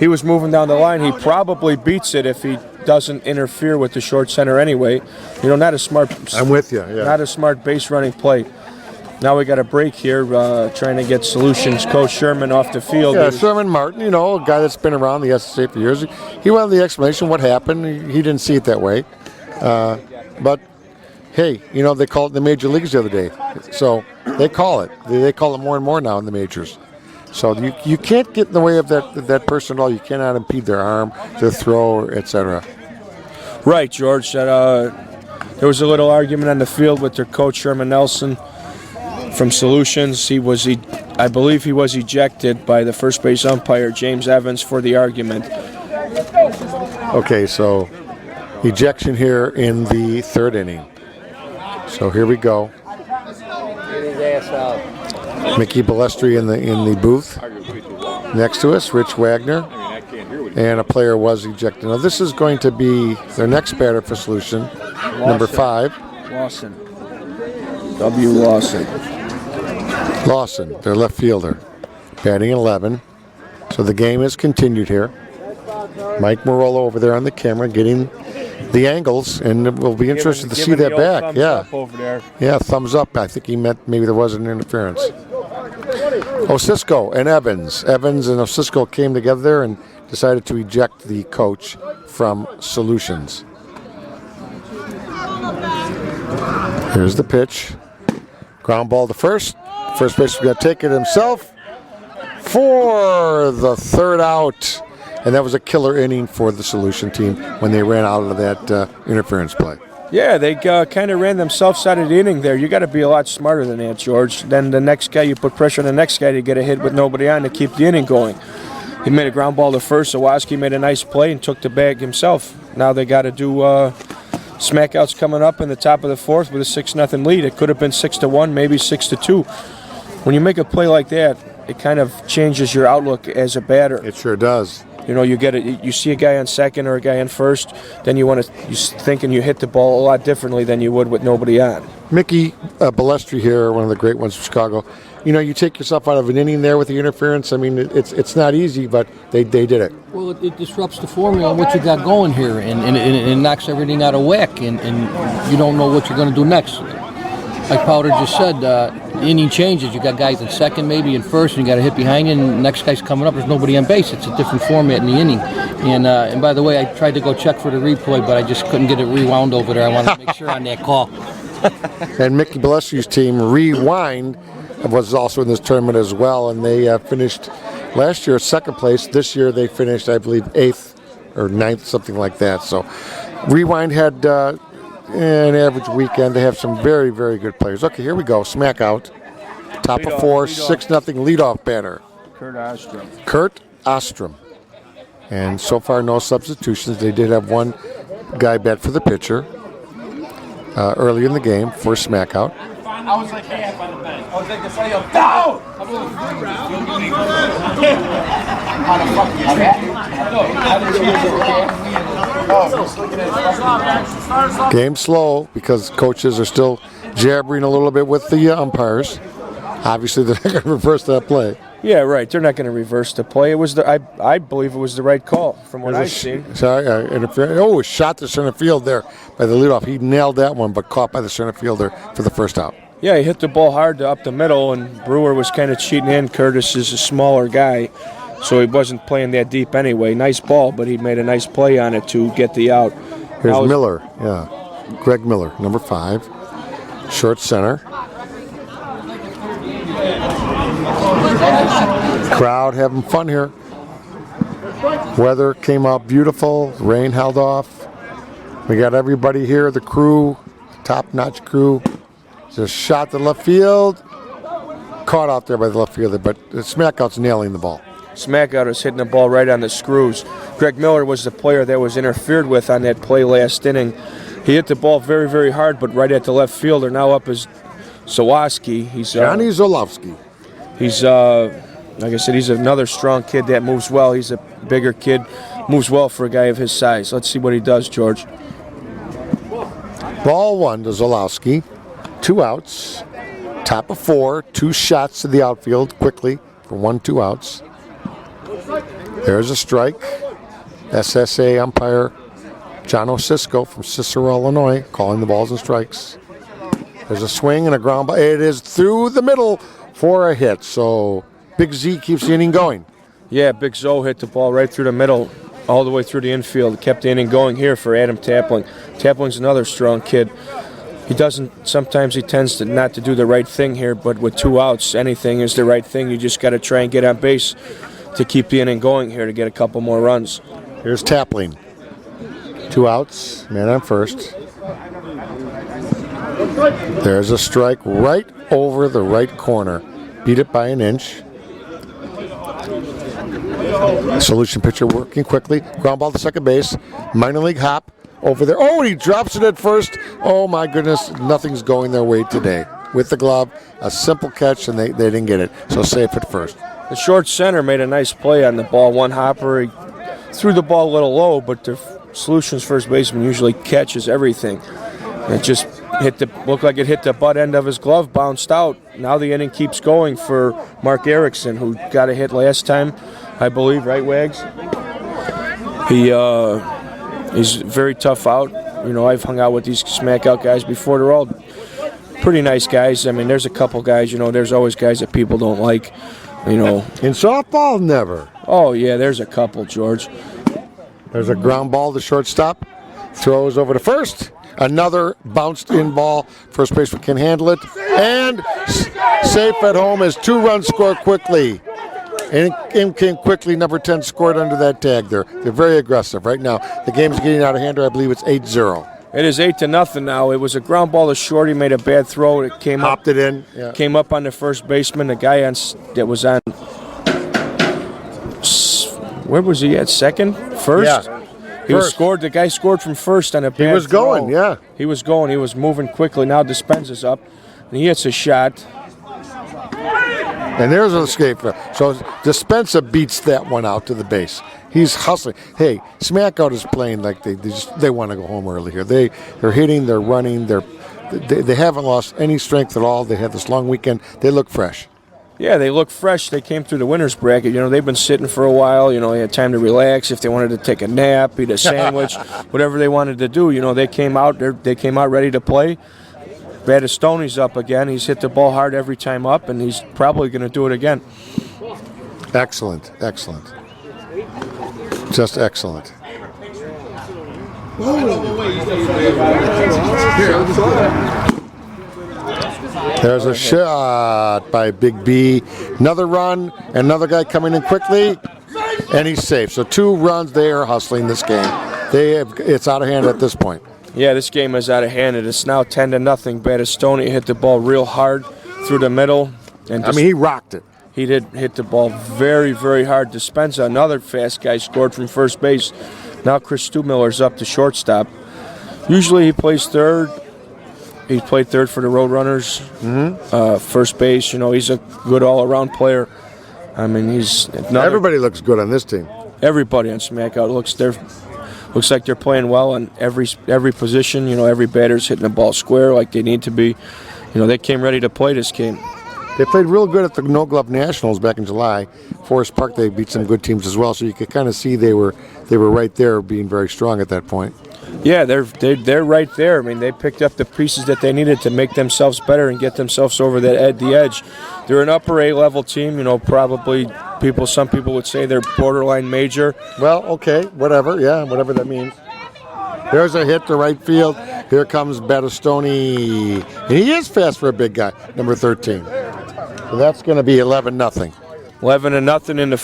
he was moving down the line. He probably beats it if he doesn't interfere with the short center anyway. You know, not a smart. I'm with you. Yeah. Not a smart base running play. Now we got a break here, trying to get Solutions coach Sherman off the field. Yeah, Sherman Martin, you know, a guy that's been around the SSA for years. He wanted the explanation what happened. He didn't see it that way. But, hey, you know, they called it in the major leagues the other day. So they call it. They call it more and more now in the majors. So you can't get in the way of that person at all. You cannot impede their arm, their throw, etc. Right, George. There was a little argument on the field with their coach, Sherman Nelson, from Solutions. I believe he was ejected by the first base umpire, James Evans, for the argument. Okay, so ejection here in the third inning. So here we go. Mickey Balestri in the booth. Next to us, Rich Wagner. And a player was ejected. Now this is going to be their next batter for Solution, number 5. Lawson. W. Lawson, their left fielder, batting 11. So the game is continued here. Mike Marola over there on the camera getting the angles, and we'll be interested to see that back. Yeah, over there. Yeah, thumbs up. I think he meant maybe there was an interference. Osisco and Evans. Evans and Osisco came together there and decided to eject the coach from Solutions. Here's the pitch. Ground ball to first. First baseman going to take it himself for the third out. And that was a killer inning for the Solution team when they ran out of that interference play. Yeah, they kind of ran themselves out of the inning there. You got to be a lot smarter than that, George. Then the next guy, you put pressure on the next guy to get a hit with nobody on to keep the inning going. He made a ground ball to first. Zawaski made a nice play and took the bag himself. Now they got to do smackouts coming up in the top of the fourth with a 6-0 lead. It could have been 6-1, maybe 6-2. when you make a play like that, it kind of changes your outlook as a batter. It sure does. You know, you see a guy on second or a guy on first, then you thinking you hit the ball a lot differently than you would with nobody on. Mickey Balestri here, one of the great ones from Chicago. You know, you take yourself out of an inning there with the interference. I mean, it's not easy, but they did it. Well, it disrupts the formula of what you got going here, and it knocks everything out of whack, and you don't know what you're going to do next. Like Powder just said, the inning changes. You got guys in second, maybe in first, and you got a hit behind you, and the next guy's coming up. There's nobody on base. It's a different format in the inning. And by the way, I tried to go check for the replay, but I just couldn't get it rewound over there. I wanted to make sure on that call. And Mickey Ballestri's team, Rewind, was also in this tournament as well, and they finished last year second place. This year they finished, I believe, 8th or 9th, something like that. So Rewind had an average weekend. They have some very, very good players. Okay, here we go. Smack out. Top of 4, 6-0 leadoff batter. Kurt Ostrom. And so far, no substitutions. They did have one guy bat for the pitcher early in the game for smack out. I was like half on the bench. I was like, say, down! Game slow because coaches are still jabbering a little bit with the umpires. Obviously, they're not going to reverse that play. Yeah, right. They're not going to reverse the play. It was I believe it was the right call from what I've seen. Sorry, a shot to center field there by the leadoff. He nailed that one, but caught by the center fielder for the first out. Yeah, he hit the ball hard up the middle, and Brewer was kind of cheating in. Curtis is a smaller guy, so he wasn't playing that deep anyway. Nice ball, but he made a nice play on it to get the out. Here's Miller, Greg Miller, number 5, short center. Crowd having fun here. Weather came out beautiful. Rain held off. We got everybody here, the crew, top-notch crew. Just shot to left field. Caught out there by the left fielder, but Smackout's nailing the ball. Smackout is hitting the ball right on the screws. Greg Miller was the player that was interfered with on that play last inning. He hit the ball very, very hard, but right at the left fielder. Now up is Zawaski. He's Johnny Zolowski. He's like I said, he's another strong kid that moves well. He's a bigger kid, moves well for a guy of his size. Let's see what he does, George. Ball 1 to Zolowski. 2 outs. Top of 4. 2 shots to the outfield quickly for 1-2 outs. There's a strike. SSA umpire John Osisco from Cicero, Illinois, calling the balls and strikes. There's a swing and a ground ball. It is through the middle for a hit. So Big Z keeps the inning going. Yeah, Big Zo hit the ball right through the middle, all the way through the infield. Kept the inning going here for Adam Tapling. Tapling's another strong kid. Sometimes he tends to not to do the right thing here, but with 2 outs, anything is the right thing. You just got to try and get on base to keep the inning going here to get a couple more runs. Here's Tapling. 2 outs, man on first. There's a strike right over the right corner. Beat it by an inch. Solution pitcher working quickly. Ground ball to second base. Minor league hop over there. Oh, he drops it at first. Oh, my goodness. Nothing's going their way today. With the glove, a simple catch, and they didn't get it. So safe at first. The short center made a nice play on the ball. One hopper. He threw the ball a little low, but the Solutions first baseman usually catches everything. It just looked like it hit the butt end of his glove, bounced out. Now the inning keeps going for Mark Erickson, who got a hit last time, I believe, right, Wags? He's very tough out. You know, I've hung out with these smack out guys before. They're all pretty nice guys. I mean, there's a couple guys, you know, there's always guys that people don't like, you know. In softball, never. Oh, yeah, there's a couple, George. There's a ground ball to shortstop. Throws over to first. Another bounced in ball. First baseman can handle it. And safe at home as 2 runs scored quickly. In came quickly. Number 10 scored under that tag there. They're very aggressive right now. The game's getting out of hand. I believe it's 8-0. It is 8-0 now. It was a ground ball to short. He made a bad throw. It came Hopped it in. Yeah. Came up on the first baseman. The guy that was on. Where was he at? Second? First? Yeah. The guy scored from first on a bad throw. He was going, yeah. He was going. He was moving quickly. Now Dispenza's up. And he hits a shot. And there's an escape. So Dispenza beats that one out to the base. He's hustling. Hey, Smackout is playing like they want to go home early here. They're hitting, they're running, they haven't lost any strength at all. They had this long weekend. They look fresh. Yeah, they look fresh. They came through the winner's bracket. They've been sitting for a while. They had time to relax. If they wanted to take a nap, eat a sandwich, whatever they wanted to do, they came out. They came out ready to play. Battistoni's up again. He's hit the ball hard every time up, and he's probably going to do it again. Excellent. Just excellent. There's a shot by Big B. Another run, another guy coming in quickly, and he's safe. So 2 runs. They are hustling this game. It's out of hand at this point. Yeah, this game is out of hand, and it's now 10-0. Battistoni hit the ball real hard through the middle. And he rocked it. He did hit the ball very, very hard. Dispenza, another fast guy, scored from first base. Now Stu Miller's up to shortstop. Usually he plays third. He played third for the Roadrunners. First base, he's a good all-around player. Everybody looks good on this team. Everybody on Smackout looks like they're playing well in every position. Every batter's hitting the ball square like they need to be. They came ready to play this game. They played real good at the No Glove Nationals back in July. Forest Park, they beat some good teams as well, so you could kind of see they were right there, being very strong at that point. Yeah, they're right there. They picked up the pieces that they needed to make themselves better and get themselves over the edge. They're an upper A level team. Probably some people would say they're borderline major. Well, okay, whatever. Yeah, whatever that means. There's a hit to right field. Here comes Battistoni. And he is fast for a big guy, number 13. So that's going to be 11-0. 11-0 in the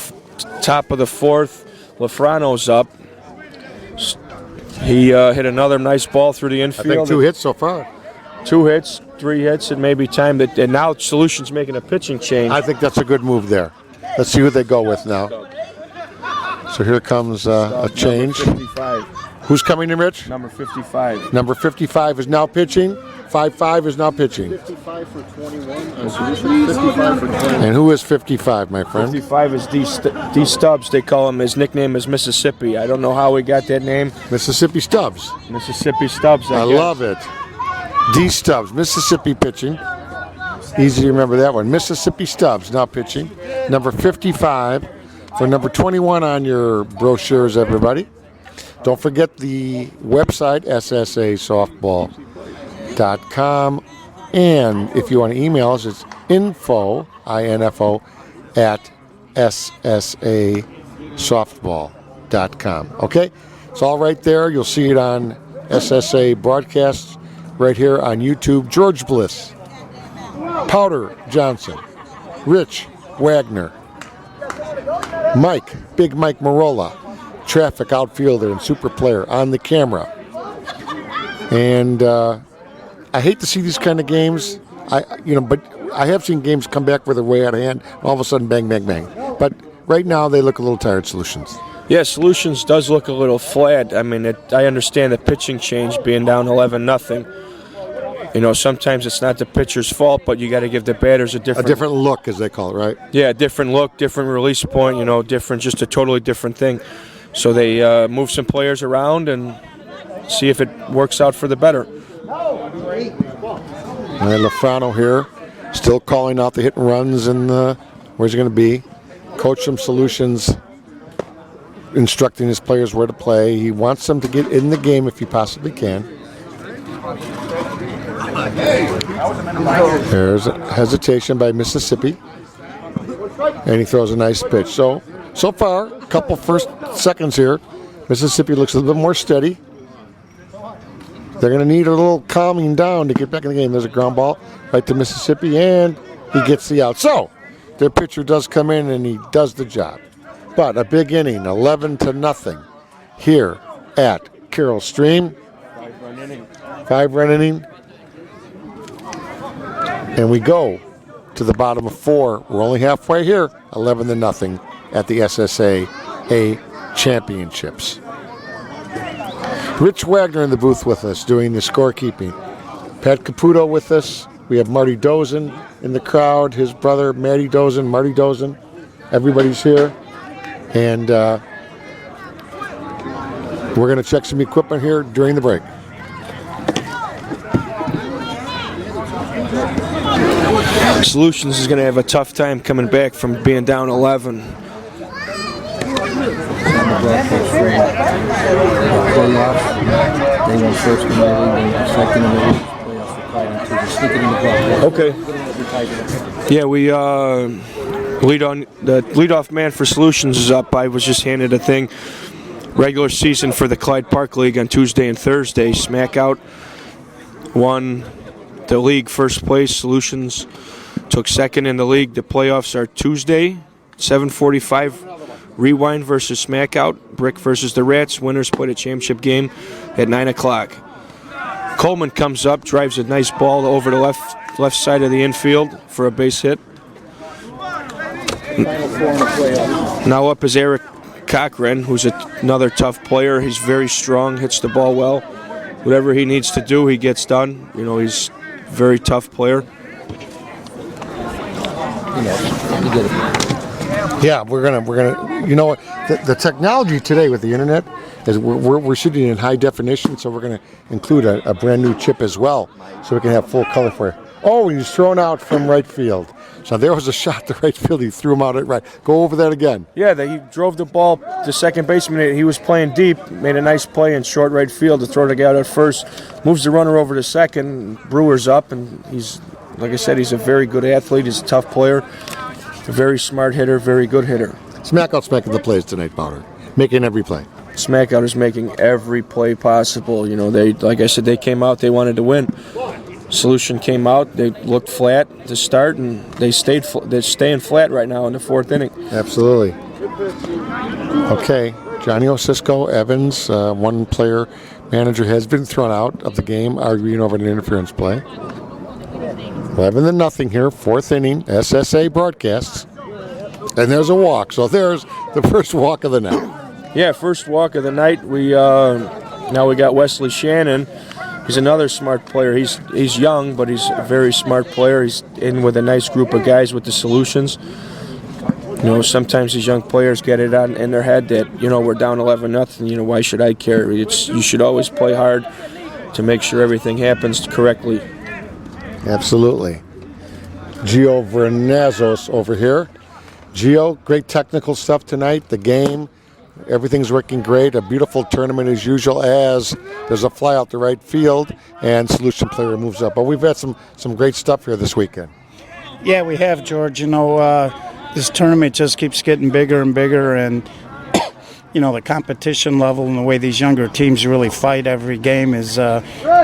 top of the 4th. Lofrano's up. He hit another nice ball through the infield. I think 2 hits so far. 2 hits, 3 hits, and maybe time. And now Solution's making a pitching change. I think that's a good move there. Let's see who they go with now. So here comes a change. 55. Who's coming in, Rich? Number 55. Number 55 is now pitching. 5-5 is now pitching. 55 for 21. Solution 55 for 21. And who is 55, my friend? 55 is D Stubbs. They call him. His nickname is Mississippi. I don't know how he got that name. Mississippi Stubbs. Mississippi Stubbs. I love it. D Stubbs, Mississippi pitching. Easy to remember that one. Mississippi Stubbs now pitching. Number 55 for number 21 on your brochures, everybody. Don't forget the website, SSAsoftball.com. And if you want to email us, it's info, I-N-F-O, at SSAsoftball.com. Okay? It's all right there. You'll see it on SSA broadcasts right here on YouTube. George Bliss, Powder Johnson, Rich Wagner, Mike, Big Mike Marola, traffic outfielder and super player on the camera. And I hate to see these kind of games, but I have seen games come back where they're way out of hand, and all of a sudden bang, bang, bang. But right now they look a little tired, Solutions. Yeah, Solutions does look a little flat. I understand the pitching change being down 11-0. Sometimes it's not the pitcher's fault, but you got to give the batters a different look, as they call it, right? Yeah, different look, different release point. Just a totally different thing. So they move some players around and see if it works out for the better. And Lofrano here, still calling out the hit and runs and where's he going to be. Coachram Solutions instructing his players where to play. He wants them to get in the game if he possibly can. There's a hesitation by Mississippi. And he throws a nice pitch. So far, a couple first seconds here. Mississippi looks a little bit more steady. They're going to need a little calming down to get back in the game. There's a ground ball right to Mississippi, and he gets the out. So their pitcher does come in, and he does the job. But a big inning, 11-0 here at Carroll Stream. 5-run inning. And we go to the bottom of 4. We're only halfway here. 11-0 at the SSA A Championships. Rich Wagner in the booth with us doing the scorekeeping. Pat Caputo with us. We have Marty Dozen in the crowd, his brother Matty Dozen, Marty Dozen. Everybody's here. And we're going to check some equipment here during the break. Solutions is going to have a tough time coming back from being down 11. Okay. Yeah, we the leadoff man for Solutions is up. I was just handed a thing. Regular season for the Clyde Park League on Tuesday and Thursday. Smack Out won the league first place. Solutions took second in the league. The playoffs are Tuesday, 7:45. Rewind versus Smack Out. Brick versus the Rats. Winners play a championship game at 9 o'clock. Coleman comes up, drives a nice ball over the left side of the infield for a base hit. Now up is Eric Cochran, who's another tough player. He's very strong, hits the ball well. Whatever he needs to do, he gets done. You know, he's a very tough player. Yeah, we're gonna. You know what? The technology today with the internet is we're shooting in high definition, so we're gonna include a brand new chip as well, so we can have full color for you. Oh, he's thrown out from right field. So there was a shot to right field. He threw him out at right. Go over that again. Yeah, he drove the ball to second baseman. He was playing deep, made a nice play in short right field to throw the guy out at first. Moves the runner over to second. Brewer's up, and he's, like I said, he's a very good athlete. He's a tough player, a very smart hitter, very good hitter. Smack Out's making the plays tonight, Powder. Making every play. Smack Out is making every play possible. You know, they, like I said, they came out, they wanted to win. Solution came out, they looked flat to start, and they're staying flat right now in the fourth inning. Absolutely. Okay, Johnny Osisco, Evans, one player manager has been thrown out of the game, arguing over an interference play. 11-0 here, fourth inning, SSA broadcasts. And there's a walk, so there's the first walk of the night. Yeah, first walk of the night. Now we got Wesley Shannon. He's another smart player. He's young, but he's a very smart player. He's in with a nice group of guys with the Solutions. You know, sometimes these young players get it in their head that, you know, we're down 11-0. You know, why should I care? You should always play hard to make sure everything happens correctly. Absolutely. Gio Vernazos over here. Gio, great technical stuff tonight. The game. Everything's working great. A beautiful tournament as usual, as there's a fly out to right field and Solution player moves up. But we've had some great stuff here this weekend. Yeah, we have, George. You know, this tournament just keeps getting bigger and bigger, and you know, the competition level and the way these younger teams really fight every game is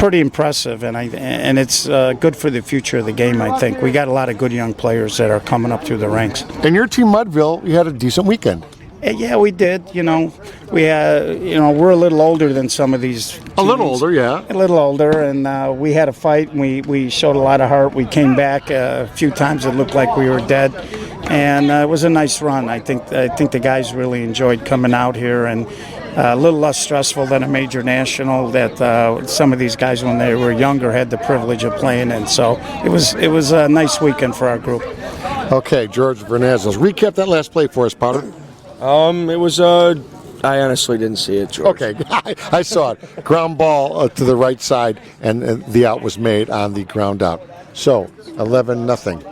pretty impressive, and it's good for the future of the game, I think. We got a lot of good young players that are coming up through the ranks. And your team, Mudville, you had a decent weekend. Yeah, we did. You know, we're a little older than some of these teams. A little older, yeah. A little older, and we had a fight, and we showed a lot of heart. We came back a few times. It looked like we were dead, and it was a nice run. I think the guys really enjoyed coming out here, and a little less stressful than a major national that some of these guys, when they were younger, had the privilege of playing in. So it was a nice weekend for our group. Okay, George Vernazos. Recap that last play for us, Potter. It was, I honestly didn't see it, George. Okay, I saw it. Ground ball to the right side, and the out was made on the ground out. So, 11-0.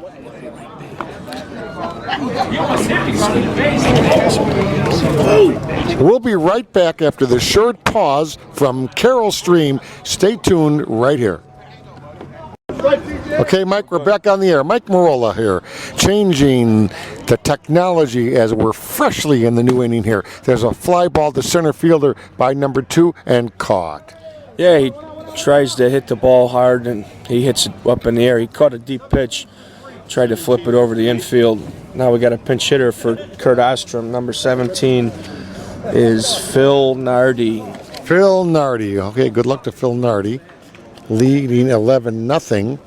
We'll be right back after the short pause from Carroll Stream. Stay tuned right here. Okay, Mike, we're back on the air. Mike Marola here, changing the technology as we're freshly in the new inning here. There's a fly ball to center fielder by number 2 and caught. Yeah, he tries to hit the ball hard, and he hits it up in the air. He caught a deep pitch, tried to flip it over the infield. Now we got a pinch hitter for Kurt Ostrom. Number 17 is Phil Nardi. Phil Nardi. Okay, good luck to Phil Nardi. Leading 11-0.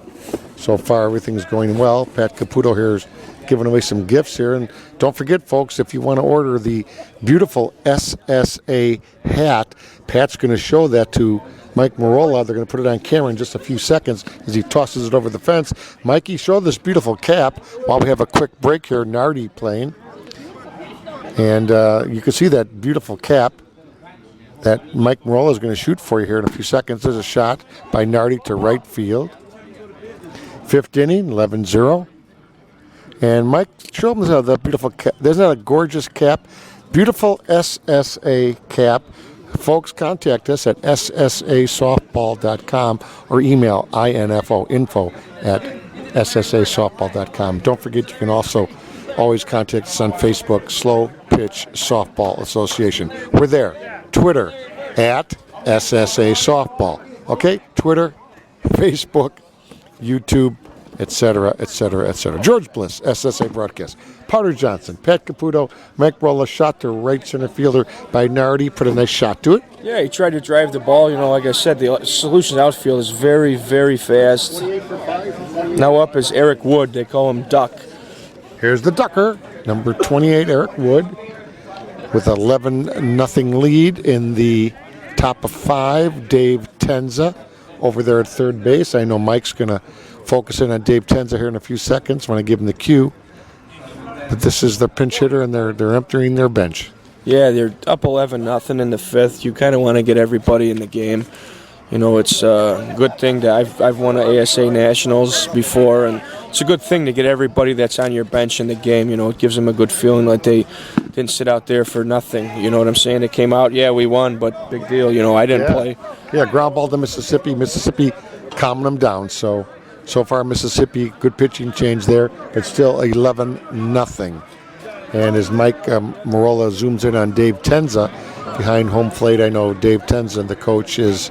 So far, everything's going well. Pat Caputo here is giving away some gifts here. And don't forget, folks, if you want to order the beautiful SSA hat, Pat's going to show that to Mike Marola. They're going to put it on camera in just a few seconds as he tosses it over the fence. Mikey, show this beautiful cap while we have a quick break here. Nardi playing. And you can see that beautiful cap that Mike Marola is going to shoot for you here in a few seconds. There's a shot by Nardi to right field. Fifth inning, 11-0. And Mike, show them the beautiful cap. Isn't that a gorgeous cap? Beautiful SSA cap. Folks, contact us at ssasoftball.com or email info@ssasoftball.com. Don't forget, you can also always contact us on Facebook, Slow Pitch Softball Association. We're there. Twitter, at SSA Softball. Okay? Twitter, Facebook, YouTube, etc., etc., etc. George Bliss, SSA Broadcast. Powder Johnson, Pat Caputo, Mike Rolla, shot to right center fielder by Nardi. Put a nice shot to it. Yeah, he tried to drive the ball. You know, like I said, the Solutions outfield is very, very fast. Now up is Eric Wood. They call him Duck. Here's the Ducker, number 28, Eric Wood, with 11-0 lead in the top of 5. Dave Tenza over there at third base. I know Mike's going to focus in on Dave Tenza here in a few seconds when I give him the cue. But this is the pinch hitter, and they're emptying their bench. Yeah, they're up 11-0 in the fifth. You kind of want to get everybody in the game. You know, it's a good thing that I've won an ASA Nationals before, and it's a good thing to get everybody that's on your bench in the game. You know, it gives them a good feeling like they didn't sit out there for nothing. You know what I'm saying? They came out, yeah, we won, but big deal. You know, I didn't play. Yeah, ground ball to Mississippi. Mississippi calming them down. So far, Mississippi, good pitching change there, but still 11-0. And as Mike Marola zooms in on Dave Tenza behind home plate, I know Dave Tenza, the coach, is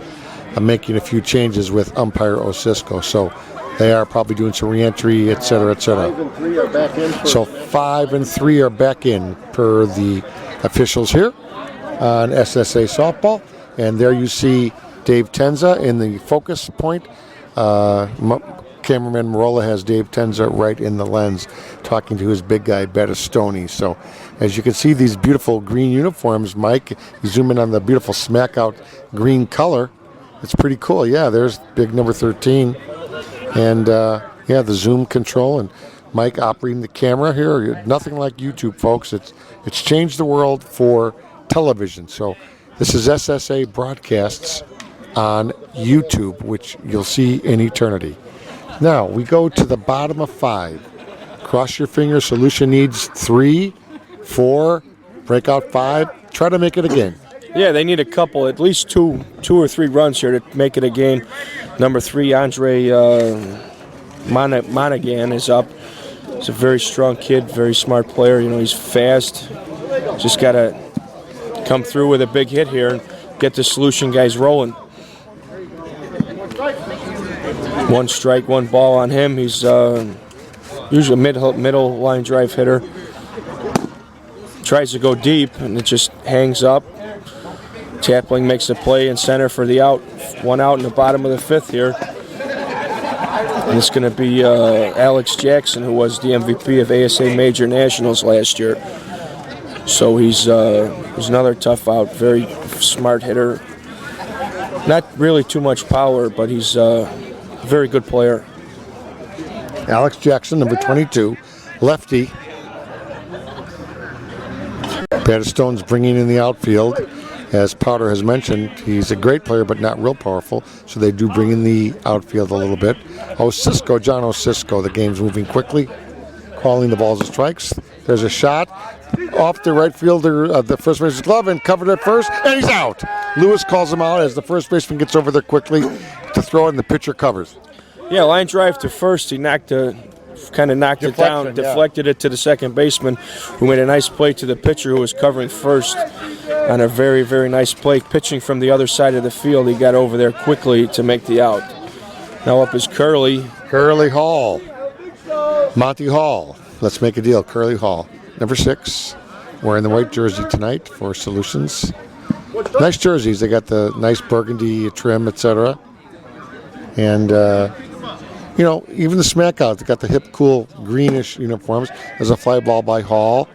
making a few changes with umpire Osisco. So they are probably doing some reentry, et cetera, et cetera. 5 and 3 are back in. So 5 and 3 are back in per the officials here on SSA Softball. And there you see Dave Tenza in the focus point. Cameraman Marola has Dave Tenza right in the lens talking to his big guy Battistoni. So as you can see, these beautiful green uniforms, Mike, you zoom in on the beautiful smack out green color. It's pretty cool. Yeah, there's big number 13. And yeah, the zoom control and Mike operating the camera here. Nothing like YouTube, folks. It's changed the world for television. So this is SSA Broadcasts on YouTube, which you'll see in eternity. Now, we go to the bottom of 5. Cross your fingers. Solution needs 3, 4, break out 5. Try to make it a game. Yeah, they need a couple, at least two or three runs here to make it a game. Number 3, Andre Monaghan is up. He's a very strong kid, very smart player. You know, he's fast. Just got to come through with a big hit here and get the Solution guys rolling. 1 strike, 1 ball on him. He's usually a middle line drive hitter. Tries to go deep, and it just hangs up. Tapling makes a play in center for the out. 1 out in the bottom of the 5th here. And it's going to be Alex Jackson, who was the MVP of ASA Major Nationals last year. So he's another tough out, very smart hitter. Not really too much power, but he's a very good player. Alex Jackson, number 22, lefty. Battistone's bringing in the outfield. As Powder has mentioned, he's a great player, but not real powerful, so they do bring in the outfield a little bit. John Osisco, the game's moving quickly, calling the balls as strikes. There's a shot off the right fielder, the first baseman's glove, and covered at first, and he's out. Lewis calls him out as the first baseman gets over there quickly to throw it, and the pitcher covers. Yeah, line drive to first. He knocked it down, deflected it to the second baseman, who made a nice play to the pitcher who was covering first on a very, very nice play. Pitching from the other side of the field, he got over there quickly to make the out. Now up is Curly Hall. Monty Hall. Let's make a deal. Curly Hall, number 6, wearing the white jersey tonight for Solutions. Nice jerseys. They got the nice burgundy trim, etc. And you know, even the smack out, they got the hip, cool, greenish uniforms. There's a fly ball by Hall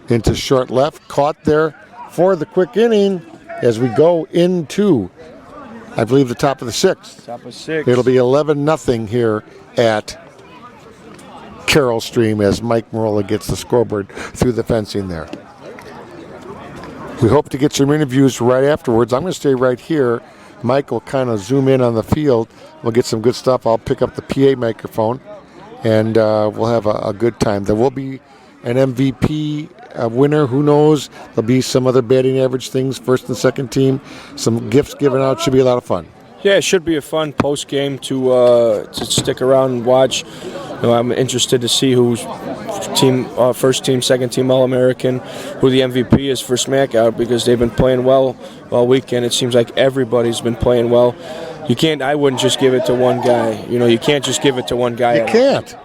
into short left, caught there for the quick inning as we go into I believe, the top of the sixth. Top of six. It'll be 11-0 here at Carroll Stream as Mike Marola gets the scoreboard through the fencing there. We hope to get some interviews right afterwards. I'm going to stay right here. Mike will kind of zoom in on the field. We'll get some good stuff. I'll pick up the PA microphone, and we'll have a good time. There will be an MVP winner. Who knows? There'll be some other batting average things, first and second team. Some gifts given out. Should be a lot of fun. Yeah, it should be a fun post game to stick around and watch. I'm interested to see who's first team, second team All-American, who the MVP is for Smackout, because they've been playing well all weekend. It seems like everybody's been playing well. I wouldn't just give it to one guy. You can't just give it to one guy. You can't.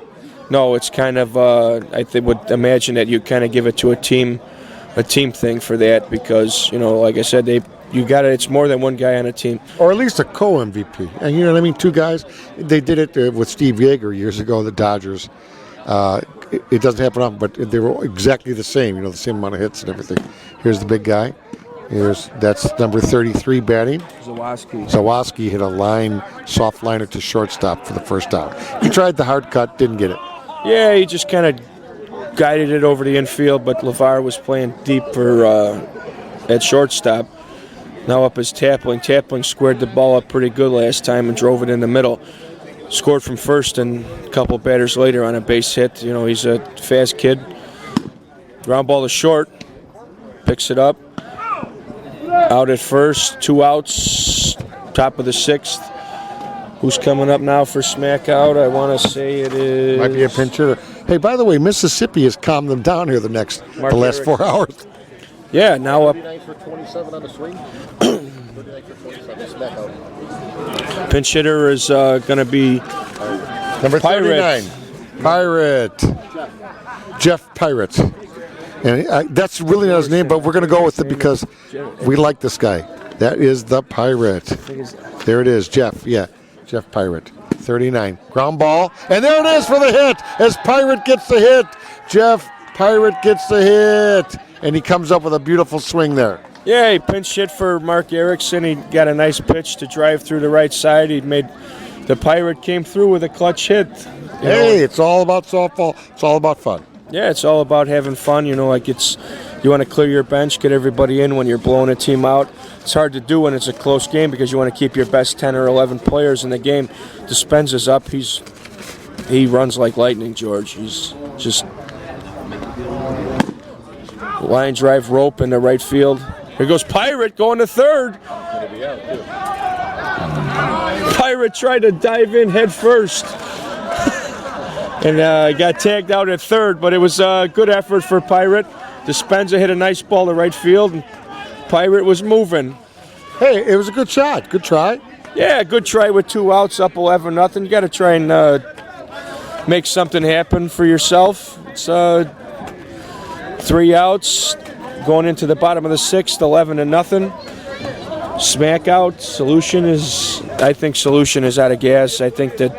No, it's kind of, I would imagine that you kind of give it to a team thing for that, because, like I said, it's more than one guy on a team. Or at least a co-MVP. And you know what I mean? Two guys. They did it with Steve Yeager years ago, the Dodgers. It doesn't happen often, but they were exactly the same, the same amount of hits and everything. Here's the big guy. That's number 33 batting. Zawaski hit a soft liner to shortstop for the first out. He tried the hard cut, didn't get it. Yeah, he just kind of guided it over the infield, but LeVar was playing deep at shortstop. Now up is Tapling. Tapling squared the ball up pretty good last time and drove it in the middle. Scored from first, and a couple batters later on a base hit. He's a fast kid. Ground ball to short. Picks it up. Out at first. 2 outs. Top of the sixth. Who's coming up now for smack out? I want to say it is... Might be a pinch hitter. Hey, by the way, Mississippi has calmed them down here the last 4 hours. Yeah, now up. 39 for 27 on the swing. 39 for 27, smack out. Pinch hitter is going to be number Pirate. 39. Pirate. Jeff Pirate. And that's really not his name, but we're going to go with it because we like this guy. That is the Pirate. There it is, Jeff. Yeah, Jeff Pirate. 39. Ground ball. And there it is for the hit as Pirate gets the hit. Jeff Pirate gets the hit. And he comes up with a beautiful swing there. Yeah, he pinch hit for Mark Erickson. He got a nice pitch to drive through the right side. The Pirate came through with a clutch hit. It's all about softball. It's all about fun. Yeah, it's all about having fun. You want to clear your bench, get everybody in when you're blowing a team out. It's hard to do when it's a close game because you want to keep your best 10 or 11 players in the game. Dispenza's up. He runs like lightning, George. He's just line drive rope in the right field. Here goes Pirate going to third. Pirate tried to dive in head first. And got tagged out at third, but it was a good effort for Pirate. Dispenza hit a nice ball to right field, and Pirate was moving. Hey, it was a good shot. Good try. Yeah, good try with 2 outs, up 11-0. You got to try and make something happen for yourself. It's 3 outs, going into the bottom of the sixth, 11-0. Smack out. I think Solution is out of gas. I think that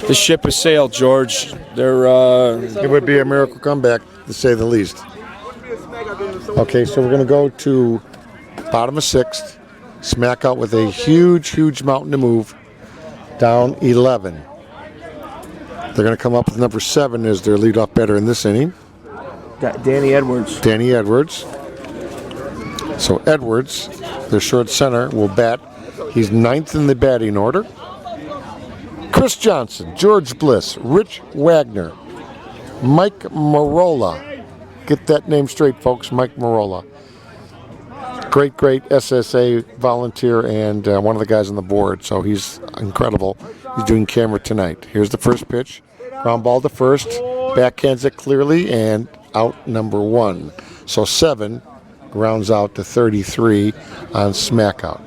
the ship has sailed, George. It would be a miracle comeback, to say the least. Okay, so we're going to go to bottom of sixth. Smack out with a huge mountain to move. Down 11. They're going to come up with number 7 as their leadoff batter in this inning. Danny Edwards. So Edwards, their short center, will bat. He's 9th in the batting order. Chris Johnson, George Bliss, Rich Wagner, Mike Marola. Get that name straight, folks, Mike Marola. Great SSA volunteer and one of the guys on the board, so he's incredible. He's doing camera tonight. Here's the first pitch. Ground ball to first. Backhands it clearly, and out number 1. So 7 grounds out to 33 on smackout.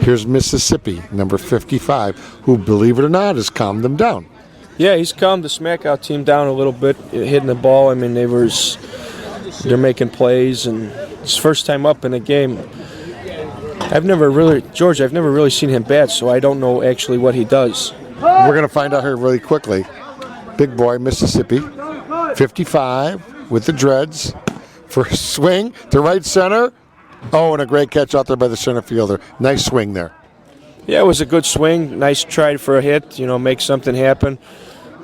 Here's Mississippi, number 55, who, believe it or not, has calmed them down. Yeah, he's calmed the smackout team down a little bit, hitting the ball. I mean, they're making plays, and it's first time up in a game. I've never really seen him bat, so I don't know actually what he does. We're going to find out here really quickly. Big boy, Mississippi, 55 with the dreads. For a swing to right center. Oh, and a great catch out there by the center fielder. Nice swing there. Yeah, it was a good swing. Nice try for a hit, make something happen.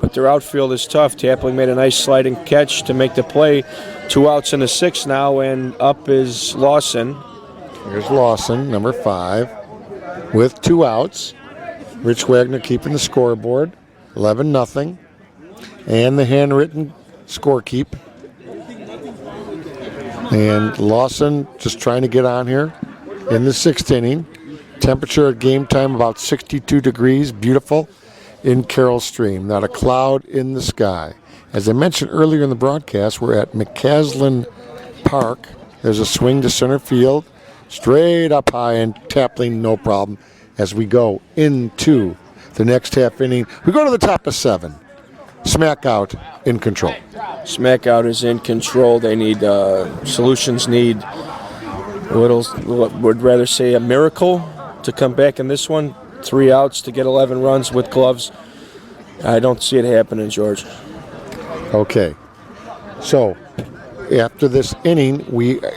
But their outfield is tough. Tapling made a nice sliding catch to make the play. 2 outs in the 6th now, and up is Lawson. Here's Lawson, number 5, with 2 outs. Rich Wagner keeping the scoreboard, 11-0. And the handwritten score keep. And Lawson just trying to get on here in the 6th inning. Temperature at game time about 62 degrees, beautiful in Carroll Stream. Not a cloud in the sky. As I mentioned earlier in the broadcast, we're at McCaslin Park. There's a swing to center field, straight up high, and Tapling no problem as we go into the next half inning. We go to the top of 7. Smack out in control. Smack out is in control. They need Solutions need would rather say a miracle to come back in this one. 3 outs to get 11 runs with gloves. I don't see it happening, George. Okay. So after this inning,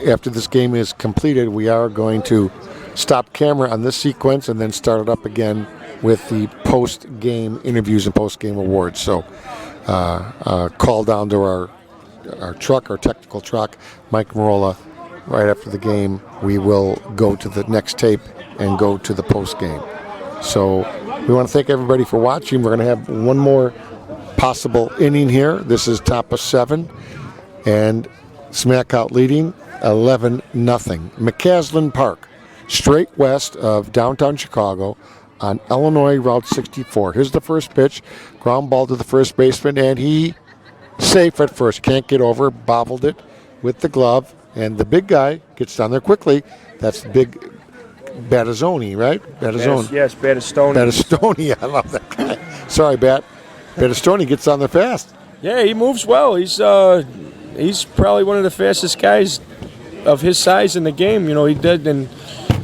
after this game is completed, we are going to stop camera on this sequence and then start it up again with the post-game interviews and post-game awards. So call down to our truck, our technical truck, Mike Marola. Right after the game, we will go to the next tape and go to the post-game. So we want to thank everybody for watching. We're going to have one more possible inning here. This is top of 7, and Smack out leading 11-0. McCaslin Park, straight west of downtown Chicago on Illinois Route 64. Here's the first pitch, ground ball to the first baseman, and he safe at first. Can't get over, bobbled it with the glove, and the big guy gets down there quickly. That's the big Battazzoni, right? Battazzoni. Yes, Battistoni. Battistoni, I love that guy. Sorry, Bat. Battistoni gets on there fast. Yeah, he moves well. He's probably one of the fastest guys of his size in the game. He did, and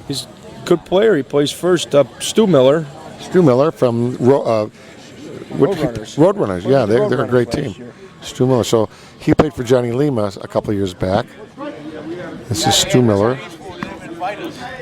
he's a good player. He plays first up. Stu Miller. Stu Miller from Roadrunners. Roadrunners, yeah, they're a great team. Stu Miller. So he played for Johnny Lima a couple of years back. This is Stu Miller.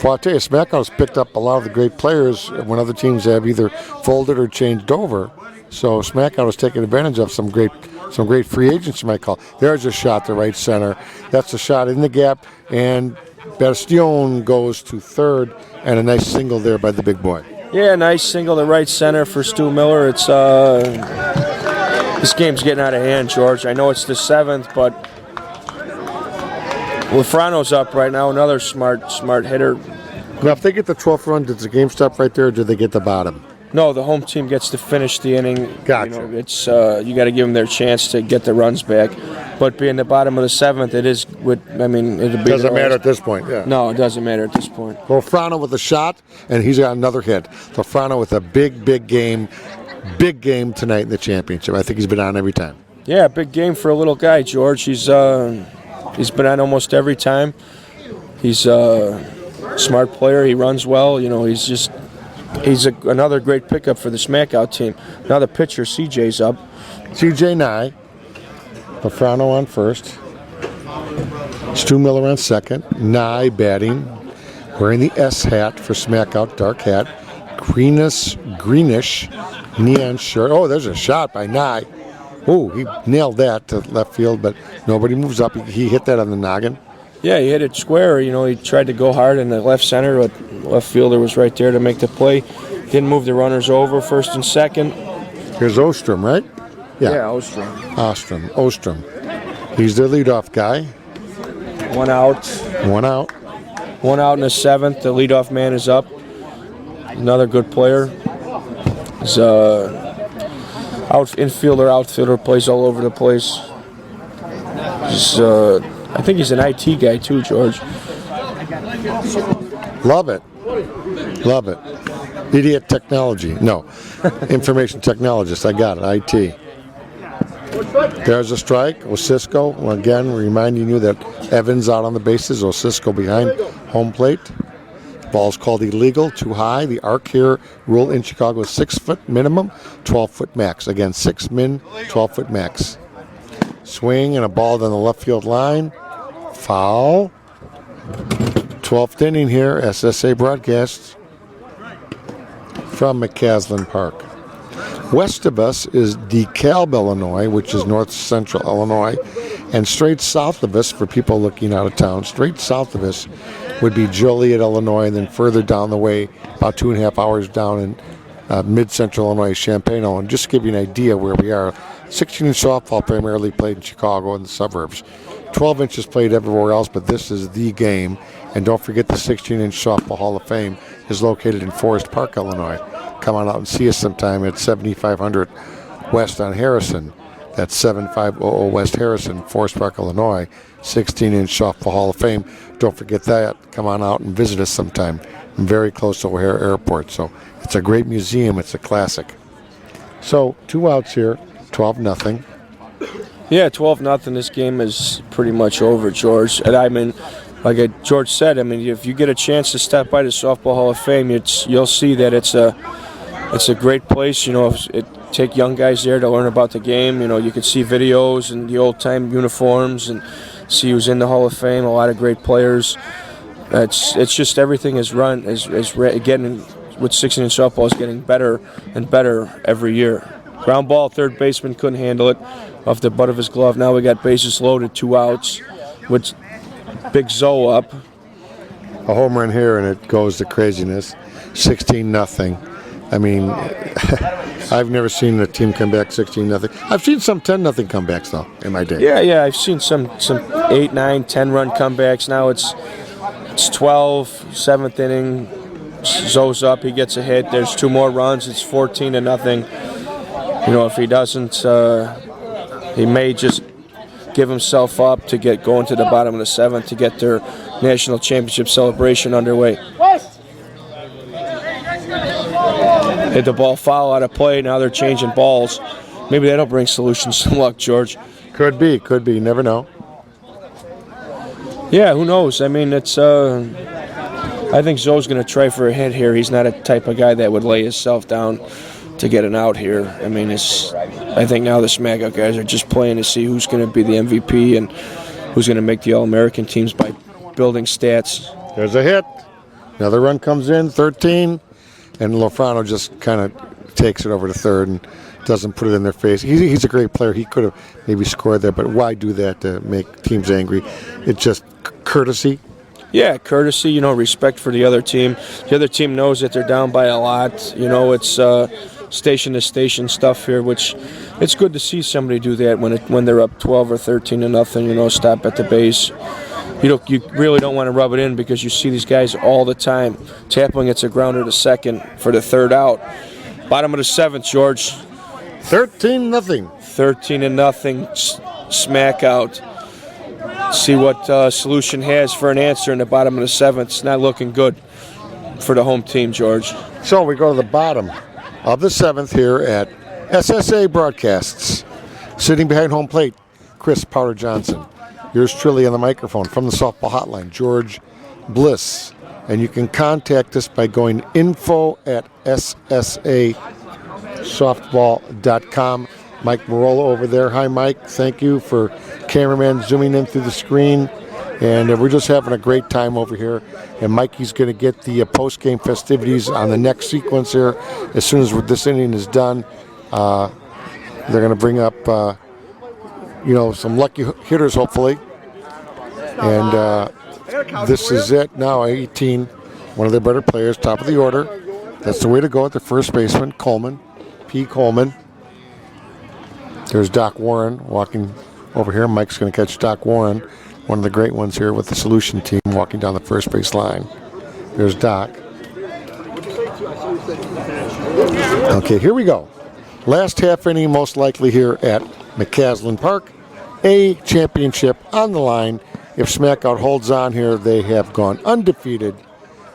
Well, I'll tell you, SmackDown's picked up a lot of the great players when other teams have either folded or changed over. So SmackDown was taking advantage of some great free agents, you might call. There's a shot to right center. That's a shot in the gap, and Bastion goes to third, and a nice single there by the big boy. Yeah, nice single to right center for Stu Miller. It's this game's getting out of hand, George. I know it's the 7th, but Lofrano's up right now, another smart hitter. Now, if they get the 12th run, does the game stop right there, or do they get the bottom? No, the home team gets to finish the inning. Gotcha. It's you got to give them their chance to get the runs back. But being the bottom of the 7th, it is. It'll be. Doesn't matter at this point. Yeah. No, it doesn't matter at this point. Lofrano with a shot, and he's got another hit. Lofrano with a big game tonight in the championship. I think he's been on every time. Yeah, big game for a little guy, George. He's been on almost every time. He's a smart player. He runs well. He's another great pickup for the Smackout team. Now the pitcher, CJ's up. CJ Nye. Lofrano on first. Stu Miller on second. Nye batting. Wearing the S hat for Smackout, dark hat. Greenish neon shirt. Oh, there's a shot by Nye. Oh, he nailed that to left field, but nobody moves up. He hit that on the noggin. Yeah, he hit it square. He tried to go hard in the left center, but left fielder was right there to make the play. Didn't move the runners over, first and second. Here's Ostrom, right? Yeah, Ostrom. Ostrom. He's their leadoff guy. 1 out. 1 out. 1 out in the 7th. The leadoff man is up. Another good player. He's infielder, outfielder, plays all over the place. I think he's an IT guy too, George. Love it. Idiot technology. No. Information technologist. I got it. IT. There's a strike. Osisco, again, reminding you that Evans out on the bases. Osisco behind home plate. Ball's called illegal, too high. The arc here rule in Chicago is 6 foot minimum, 12 foot max. Again, 6 min, 12 foot max. Swing and a ball down the left field line. Foul. 12 12th inning here, SSA broadcasts from McCaslin Park. West of us is DeKalb, Illinois, which is north central Illinois. And straight south of us, for people looking out of town, straight south of us would be Joliet, Illinois, and then further down the way, about 2.5 hours down in mid-central Illinois, Champaign, Illinois. Just to give you an idea where we are. 16-inch softball primarily played in Chicago and the suburbs. 12 inches played everywhere else, but this is the game. And don't forget the 16-inch softball Hall of Fame is located in Forest Park, Illinois. Come on out and see us sometime at 7500 West on Harrison. That's 7500 West Harrison, Forest Park, Illinois. 16-inch softball Hall of Fame. Don't forget that. Come on out and visit us sometime. I'm very close to O'Hare Airport, so it's a great museum. It's a classic. So 2 outs here, 12-0. Yeah, 12-0. This game is pretty much over, George. And I mean, like George said, I mean, if you get a chance to stop by the Softball Hall of Fame, you'll see that it's a great place. You know, take young guys there to learn about the game. You know, you can see videos and the old-time uniforms and see who's in the Hall of Fame. A lot of great players. It's just everything is getting with 16-inch softball is getting better and better every year. Ground ball, third baseman couldn't handle it off the butt of his glove. Now we got bases loaded, 2 outs, with Big Zoe up. A home run here, and it goes to craziness. 16-0. I mean, I've never seen a team come back 16-0. I've seen some 10-0 comebacks, though, in my day. Yeah, I've seen some 8, 9, 10-run comebacks. Now it's 12, 7th inning. Zoe's up, he gets a hit. There's 2 more runs. It's 14-0. You know, if he doesn't, he may just give himself up to get going to the bottom of the 7th to get their national championship celebration underway. Hit the ball foul out of play. Now they're changing balls. Maybe that'll bring Solutions some luck, George. Could be. You never know. Yeah, who knows? I mean, it's. I think Zoe's going to try for a hit here. He's not a type of guy that would lay himself down to get an out here. I mean, I think now the SmackOut guys are just playing to see who's going to be the MVP and who's going to make the All-American teams by building stats. There's a hit. Another run comes in, 13, and Lofrano just kind of takes it over to third and doesn't put it in their face. He's a great player. He could have maybe scored there, but why do that to make teams angry? It's just courtesy. Yeah, courtesy, you know, respect for the other team. The other team knows that they're down by a lot. You know, it's station-to-station stuff here, which it's good to see somebody do that when they're up 12 or 13-0, you know, stop at the base. You really don't want to rub it in because you see these guys all the time. Tapling gets a grounder to second for the 3rd out. Bottom of the 7th, George. 13-0. 13-0, smack out. See what Solution has for an answer in the bottom of the 7th. It's not looking good for the home team, George. So we go to the bottom of the 7th here at SSA Broadcasts. Sitting behind home plate, Chris Powder Johnson. Yours truly on the microphone from the softball hotline, George Bliss. And you can contact us by going info@ssasoftball.com. Mike Marola over there. Hi, Mike. Thank you for cameraman zooming in through the screen. And we're just having a great time over here. And Mikey's going to get the post-game festivities on the next sequence here. As soon as this inning is done, they're going to bring up, some lucky hitters, hopefully. And this is it now, 18. One of their better players, top of the order. That's the way to go at the first baseman, Coleman, P. Coleman. There's Doc Warren walking over here. Mike's going to catch Doc Warren, one of the great ones here with the Solution team, walking down the first base line. There's Doc. Okay, here we go. Last half inning, most likely here at McCaslin Park. A championship on the line. If SmackOut holds on here, they have gone undefeated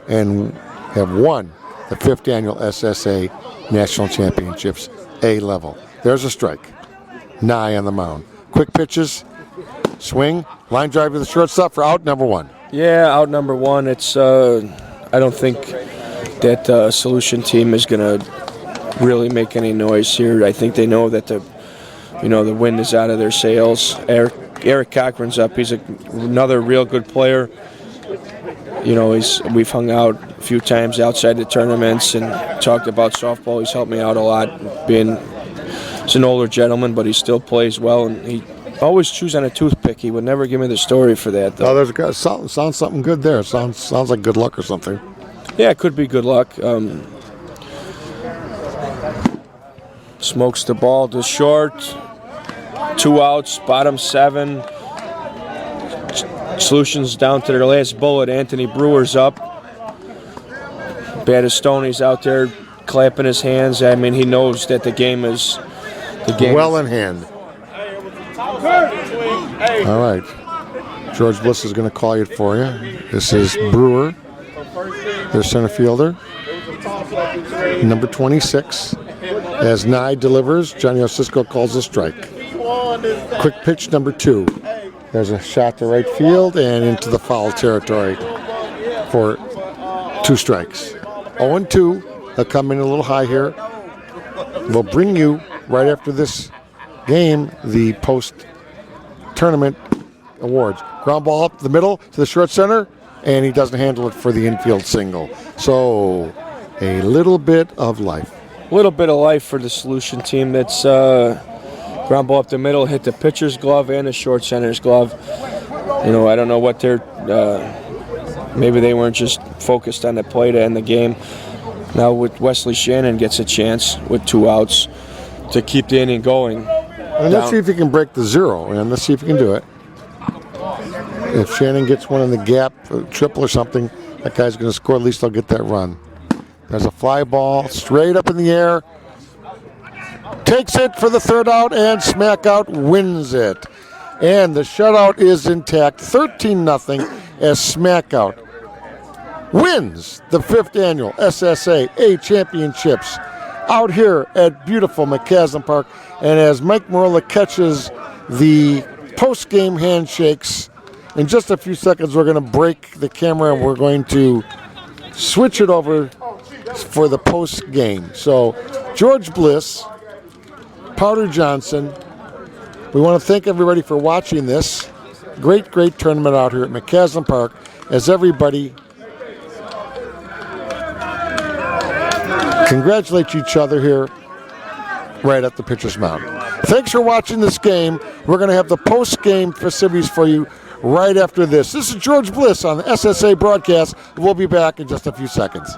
and have won the 5th annual SSA National Championships A level. There's a strike. Nye on the mound. Quick pitches, swing, line drive to the shortstop for out number 1. Yeah, out number 1. It's I don't think that Solution team is going to really make any noise here. I think they know that the wind is out of their sails. Eric Cochran's up. He's another real good player. we've hung out a few times outside the tournaments and talked about softball. He's helped me out a lot. He's an older gentleman, but he still plays well, and he always chews on a toothpick. He would never give me the story for that, though. Oh, there's sounds something good there. Sounds like good luck or something. Yeah, it could be good luck. Smokes the ball to short. 2 outs, bottom 7. Solutions down to their last bullet. Anthony Brewer's up. Battistoni's out there clapping his hands. I mean, he knows that the game is well in hand. All right. George Bliss is going to call it for you. This is Brewer, their center fielder. Number 26. As Nye delivers, Johnny Osisco calls a strike. Quick pitch, number 2. There's a shot to right field and into the foul territory for 2 strikes. 0-2. They'll come in a little high here. We'll bring you, right after this game, the post-tournament awards. Ground ball up the middle to the short center, and he doesn't handle it for the infield single. So, a little bit of life. A little bit of life for the Solution team. That's ground ball up the middle, hit the pitcher's glove and the short center's glove. I don't know what they're... maybe they weren't just focused on the play to end the game. Now with Wesley Shannon gets a chance with 2 outs to keep the inning going. And let's see if he can break the 0, and let's see if he can do it. If Shannon gets one in the gap, a triple or something, that guy's going to score. At least they'll get that run. There's a fly ball straight up in the air. Takes it for the 3rd out, and Smack Out wins it. And the shutout is intact, 13-0, as Smack Out wins the 5th annual SSA A Championships out here at beautiful McCasland Park. And as Mike Marola catches the post-game handshakes, in just a few seconds we're going to break the camera and we're going to switch it over for the post-game. So George Bliss, Powder Johnson, we want to thank everybody for watching this great tournament out here at McCasland Park, as everybody congratulate each other here right at the pitcher's mound. Thanks for watching this game. We're going to have the post-game festivities for you right after this. This is George Bliss on the SSA broadcast. We'll be back in just a few seconds.